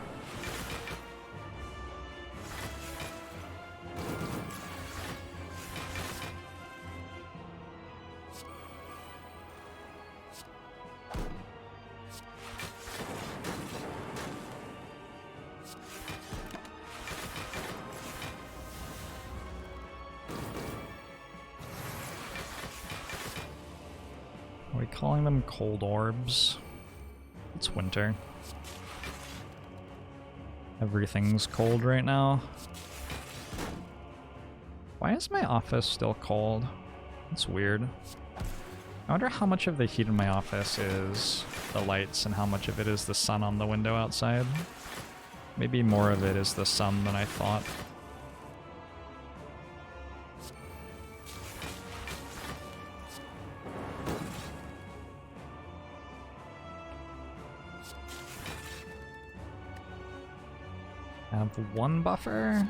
Are we calling them cold orbs? It's winter. Everything's cold right now. Why is my office still cold? It's weird. I wonder how much of the heat in my office is the lights and how much of it is the sun on the window outside. Maybe more of it is the sun than I thought. I have 1 buffer.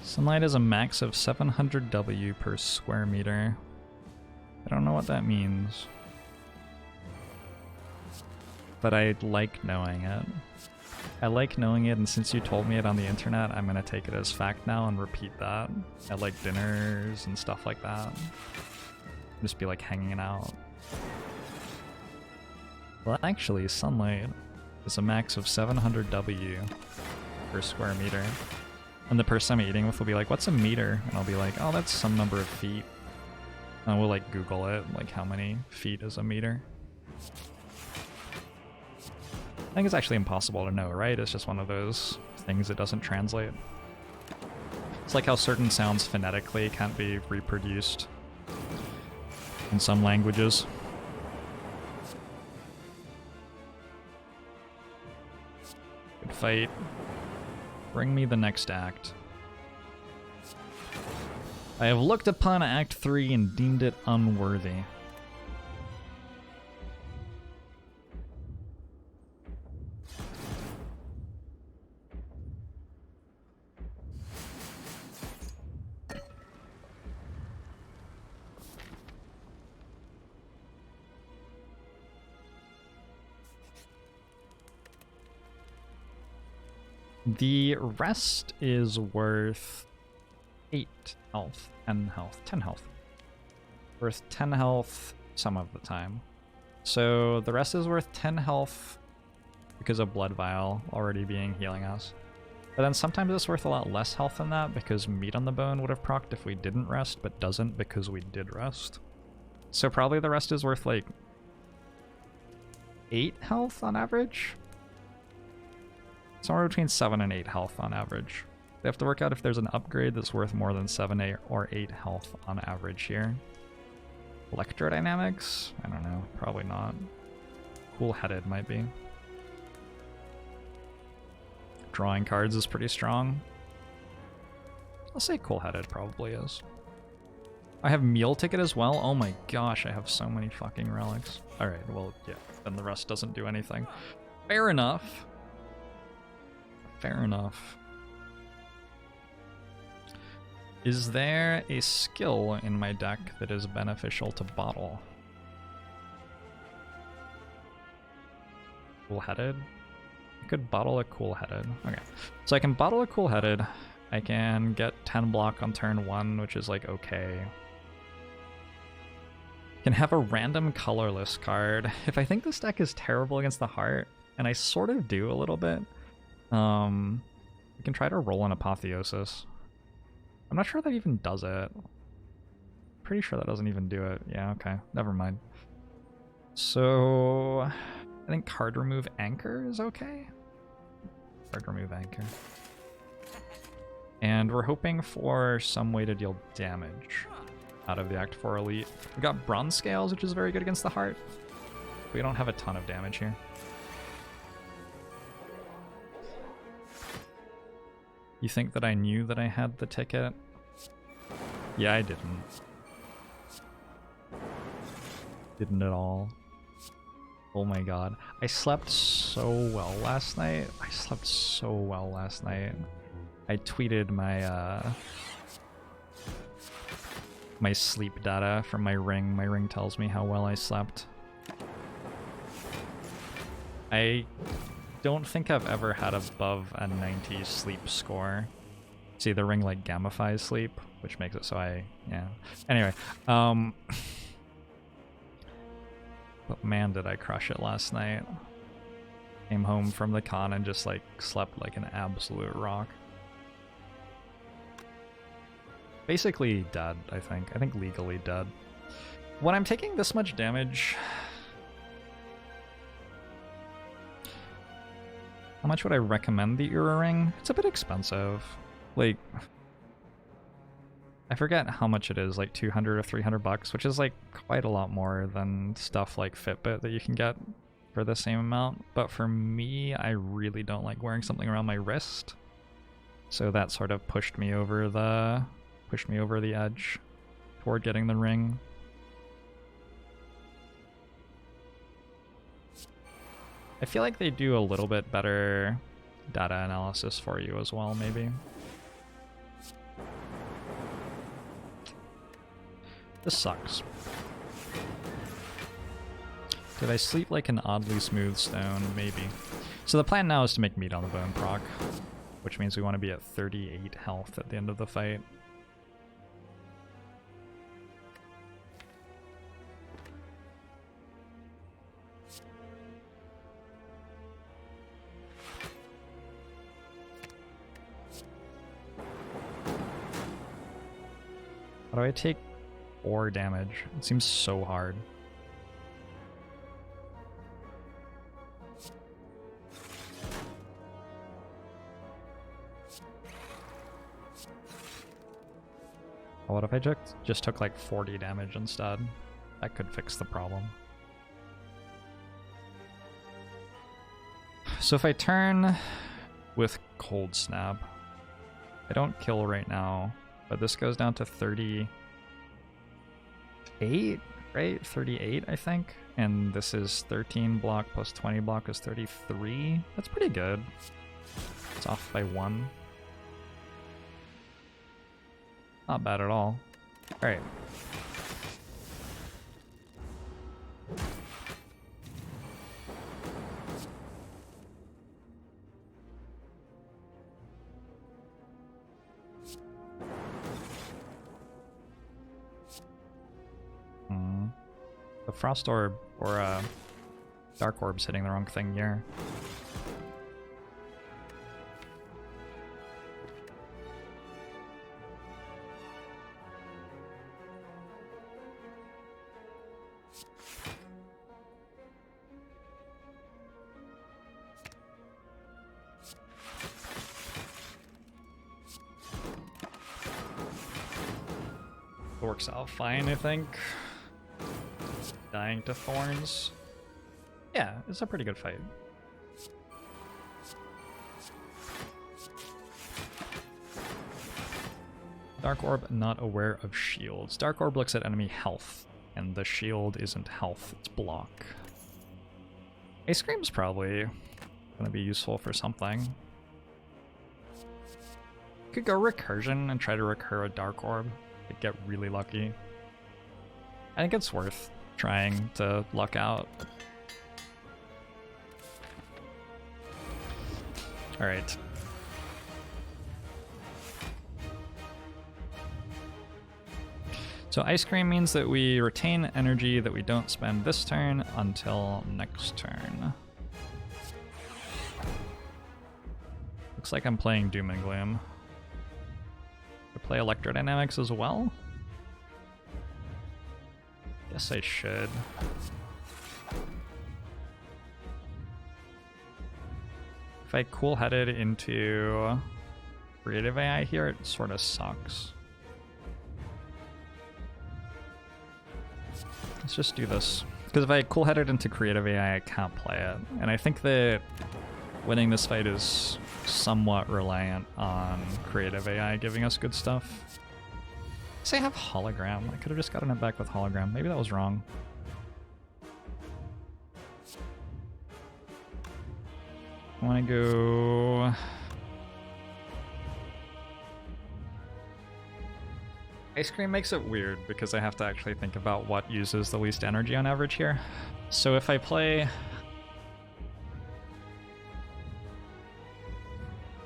Sunlight is a max of 700 W per square meter. I don't know what that means, but I like knowing it. I like knowing it, and since you told me it on the internet, I'm gonna take it as fact now and repeat that at like dinners and stuff like that. Just be like hanging out. Well, actually, sunlight is a max of 700 W per square meter. And the person I'm eating with will be like, what's a meter? And I'll be like, oh, that's some number of feet. And we'll like Google it, like how many feet is a meter. I think it's actually impossible to know, right? It's just one of those things that doesn't translate. It's like how certain sounds phonetically can't be reproduced in some languages. Good fight. Bring me the next act. I have looked upon Act 3 and deemed it unworthy. The rest is worth 8 health, 10 health, 10 health. Worth 10 health some of the time. So the rest is worth 10 health because of Blood Vial already being healing us. But then sometimes it's worth a lot less health than that because Meat on the Bone would have procced if we didn't rest, but doesn't because we did rest. So probably the rest is worth like 8 health on average? Somewhere between 7 and 8 health on average. They have to work out if there's an upgrade that's worth more than 7 or 8 health on average here. Electrodynamics? I don't know. Probably not. Cool-headed might be. Drawing cards is pretty strong. I'll say cool-headed probably is. I have meal ticket as well? Oh my gosh, I have so many fucking relics. Alright, well, yeah. Then the rest doesn't do anything. Fair enough. Fair enough. Is there a skill in my deck that is beneficial to bottle? Cool-headed? I could bottle a cool-headed. Okay. So I can bottle a cool-headed. I can get 10 block on turn 1, which is like okay. Can have a random colorless card. If I think this deck is terrible against the heart, and I sort of do a little bit, we can try to roll an Apotheosis. I'm not sure that even does it. Pretty sure that doesn't even do it. Yeah, okay. Never mind. So I think card remove Anchor is okay. Card remove Anchor. And we're hoping for some way to deal damage. out of the Act 4 Elite. We got Bronze Scales, which is very good against the Heart. We don't have a ton of damage here. You think that I knew that I had the ticket? Yeah, I didn't. Didn't at all. Oh my god. I slept so well last night. I slept so well last night. I tweeted my my sleep data from my ring. My ring tells me how well I slept. I don't think I've ever had above a 90 sleep score. See, the ring like gamifies sleep, which makes it so yeah. Anyway, but man, did I crush it last night. Came home from the con and just like slept like an absolute rock. Basically dead, I think. I think legally dead. When I'm taking this much damage, how much would I recommend the Ura Ring? It's a bit expensive. Like, I forget how much it is, like 200 or 300 bucks, which is like quite a lot more than stuff like Fitbit that you can get for the same amount. But for me, I really don't like wearing something around my wrist. So that sort of pushed me over the edge toward getting the ring. I feel like they do a little bit better data analysis for you as well, maybe. This sucks. Did I sleep like an oddly smooth stone? Maybe. So the plan now is to make meat on the bone proc, which means we want to be at 38 health at the end of the fight. How do I take 4 damage? It seems so hard. What if I just took like 40 damage instead? That could fix the problem. So if I turn with Cold Snap, I don't kill right now, but this goes down to 38, right? 38, I think. And this is 13 block plus 20 block is 33. That's pretty good. It's off by 1. Not bad at all. Alright. The Frost Orb or Dark Orb's hitting the wrong thing here. Works out fine, I think. Dying to Thorns. Yeah, it's a pretty good fight. Dark Orb not aware of shields. Dark Orb looks at enemy health, and the shield isn't health, it's block. Ice Cream's probably gonna be useful for something. Could go Recursion and try to recur a Dark Orb. Could get really lucky. I think it's worth trying to luck out. Alright. So Ice Cream means that we retain energy that we don't spend this turn until next turn. Looks like I'm playing Doom and Gloom. I play Electrodynamics as well? Guess I should. If I cool-headed into Creative AI here, it sort of sucks. Let's just do this. Because if I cool-headed into creative AI, I can't play it. And I think that winning this fight is somewhat reliant on creative AI giving us good stuff. Say I have hologram. I could have just gotten it back with hologram. Maybe that was wrong. I want to go... Ice cream makes it weird because I have to actually think about what uses the least energy on average here. So if I play...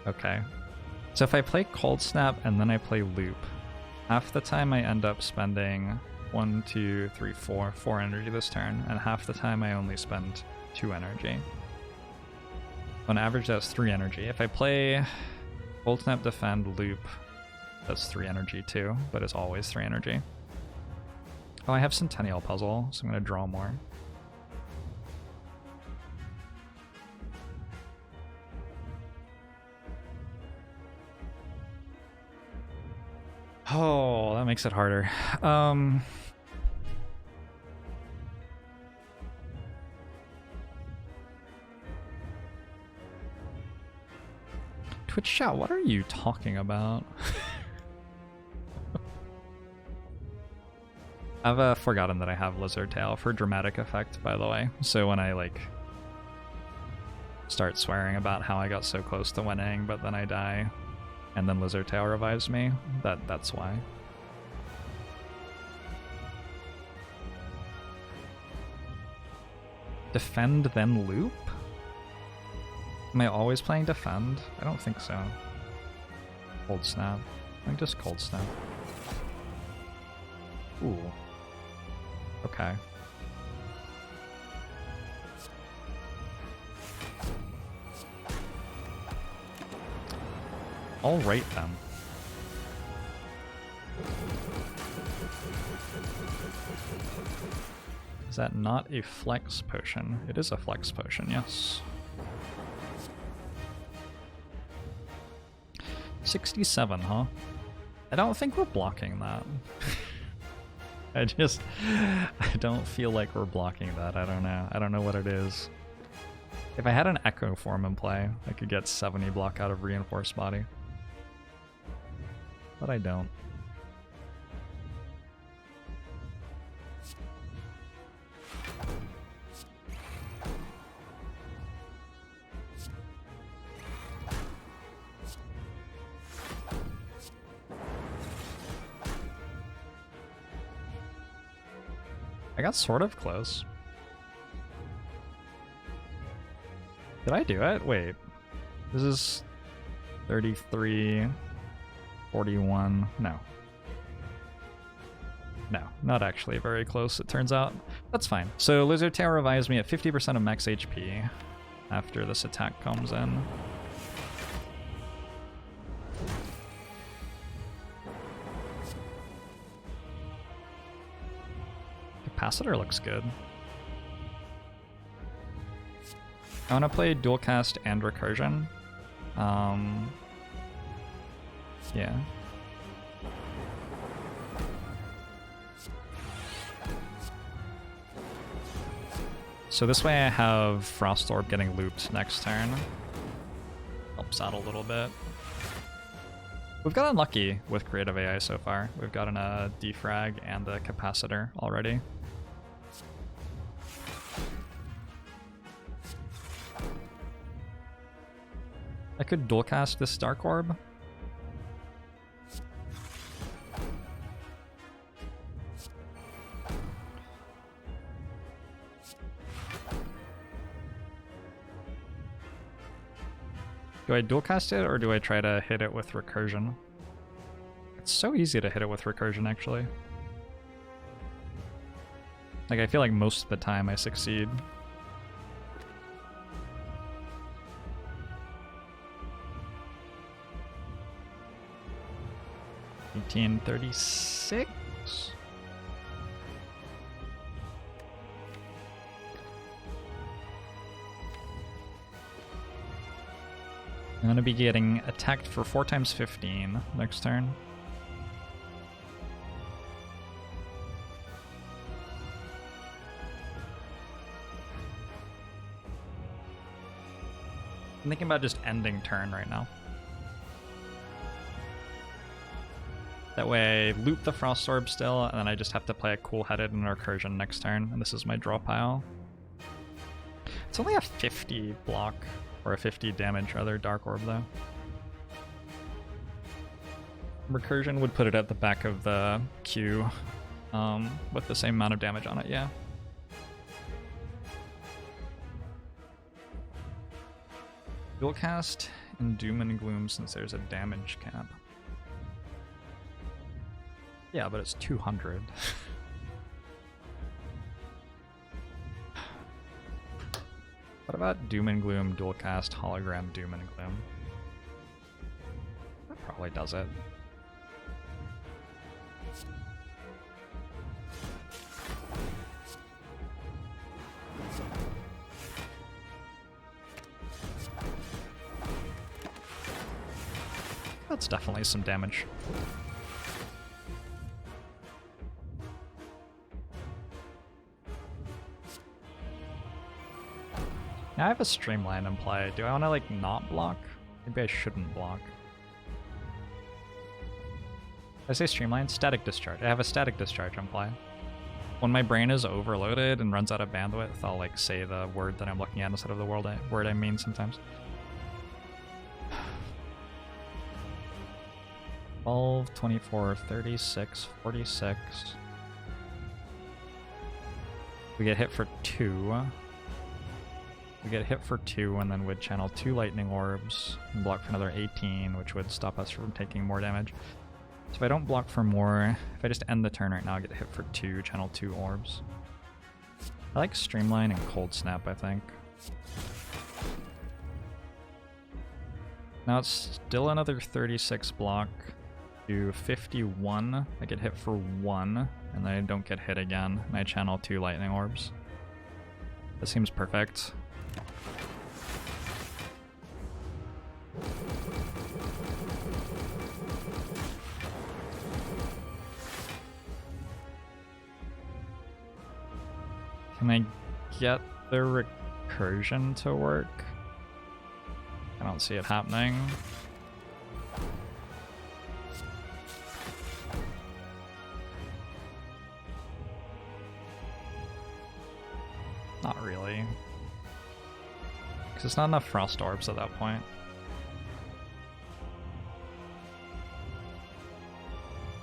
Okay. So if I play Cold Snap and then I play Loop, half the time I end up spending 4 energy this turn, and half the time I only spend 2 energy. On average, that's 3 energy. If I play Cold Snap, Defend, Loop, that's 3 energy too, but it's always 3 energy. Oh, I have Centennial Puzzle, so I'm going to draw more. Oh, that makes it harder. Twitch chat, what are you talking about? I've forgotten that I have Lizard Tail for dramatic effect, by the way. So when I like start swearing about how I got so close to winning, but then I die, and then Lizard Tail revives me, that's why. Defend then Loop? Am I always playing Defend? I don't think so. Cold Snap. I think just Cold Snap. Ooh. Okay. Alright then. Is that not a flex potion? It is a flex potion, yes. 67, huh? I don't think we're blocking that. I don't feel like we're blocking that. I don't know. I don't know what it is. If I had an Echo form in play, I could get 70 block out of Reinforced Body. But I don't. I got sort of close. Did I do it? Wait. This is 33, 41. No. No, not actually very close, it turns out. That's fine. So Lizard Tail revives me at 50% of max HP after this attack comes in. Capacitor looks good. I want to play Dual Cast and Recursion. Yeah. So this way I have Frost Orb getting looped next turn. Helps out a little bit. We've got unlucky with creative AI so far. We've gotten a defrag and a capacitor already. I could dual cast this Dark Orb. Do I dual cast it or do I try to hit it with Recursion? It's so easy to hit it with Recursion, actually. Like, I feel like most of the time I succeed. $1836. I'm gonna be getting attacked for 4 times 15 next turn. I'm thinking about just ending turn right now. That way I loop the Frost Orb still, and then I just have to play a Cool-Headed and Recursion next turn, and this is my draw pile. It's only a 50 block, or a 50 damage rather, Dark Orb though. Recursion would put it at the back of the queue with the same amount of damage on it, yeah. Dual cast and Doom and Gloom since there's a damage cap. Yeah, but it's 200. What about Doom and Gloom, dual cast, hologram, Doom and Gloom? That probably does it. That's definitely some damage. Now I have a Streamline in play. Do I want to like not block? Maybe I shouldn't block. Did I say Streamline? Static Discharge. I have a Static Discharge in play. When my brain is overloaded and runs out of bandwidth, I'll like say the word that I'm looking at instead of the word I mean sometimes. 12, 24, 36, 46. We get hit for 2. We get hit for 2 and then would channel 2 Lightning Orbs and block for another 18, which would stop us from taking more damage. So if I don't block for more, if I just end the turn right now, I get hit for 2, channel 2 Orbs. I like Streamline and Cold Snap, I think. Now it's still another 36 block. Do 51, I get hit for 1, and then I don't get hit again, and I channel 2 Lightning Orbs. That seems perfect. Can I get the recursion to work? I don't see it happening. Not really. Because it's not enough Frost Orbs at that point.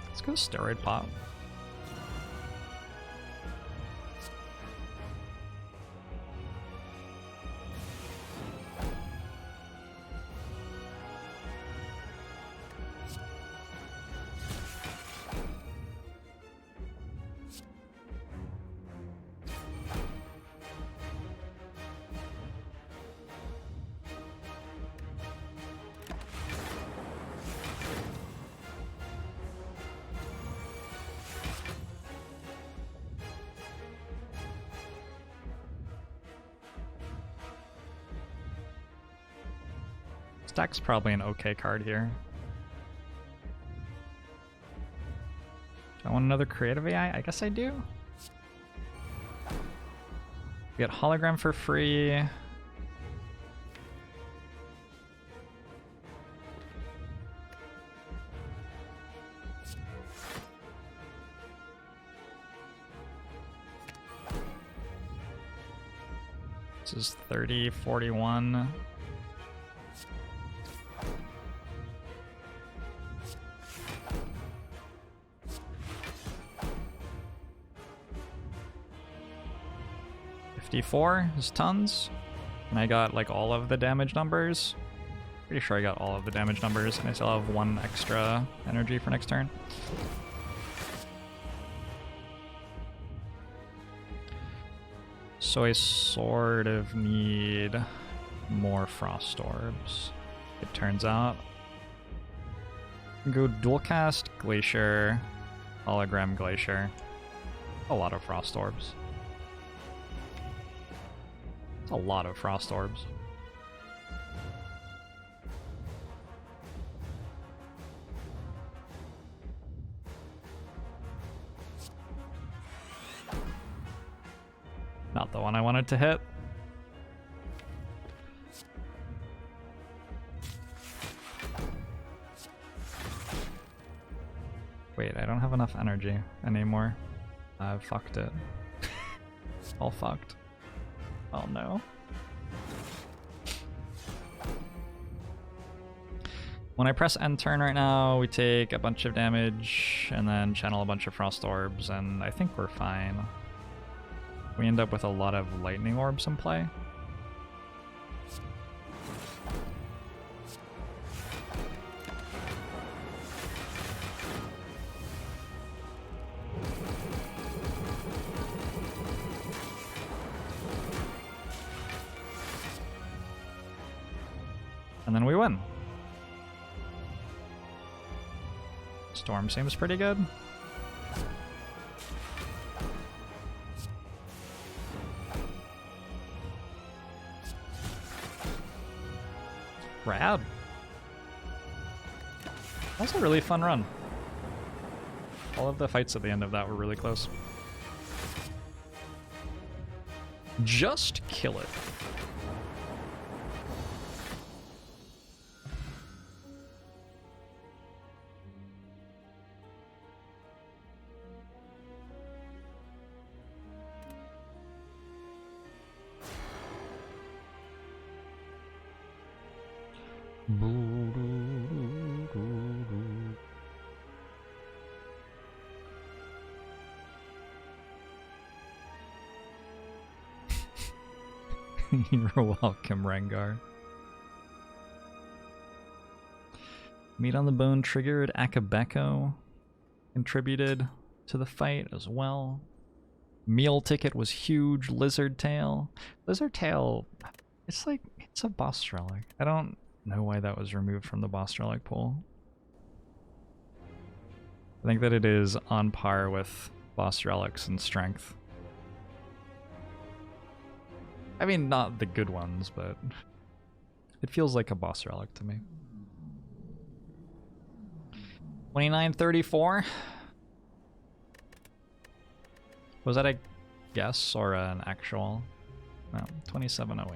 Let's go Steroid Pop. Stack's probably an okay card here. Do I want another creative AI? I guess I do. We get hologram for free. This is 30, 41. Is tons, and I got like all of the damage numbers. Pretty sure I got all of the damage numbers, and I still have 1 extra energy for next turn. So I sort of need more Frost Orbs, it turns out. Go dual cast Glacier, hologram Glacier. A lot of Frost Orbs. A lot of Frost Orbs. Not the one I wanted to hit. don't have enough energy anymore. I've fucked it. All fucked. Oh no. When I press end turn right now, we take a bunch of damage and then channel a bunch of frost orbs, and I think we're fine. We end up with a lot of lightning orbs in play. And then we win. Storm seems pretty good. Rad. That was a really fun run. All of the fights at the end of that were really close. Just kill it. You're welcome, Rengar. Meat on the Bone triggered. Akabeko contributed to the fight as well. Meal Ticket was huge. Lizard Tail. Lizard Tail, it's like, it's a boss relic. I don't know why that was removed from the boss relic pool. I think that it is on par with boss relics in strength. I mean, not the good ones, but it feels like a boss relic to me. 2934. Was that a guess or an actual? No, 2708.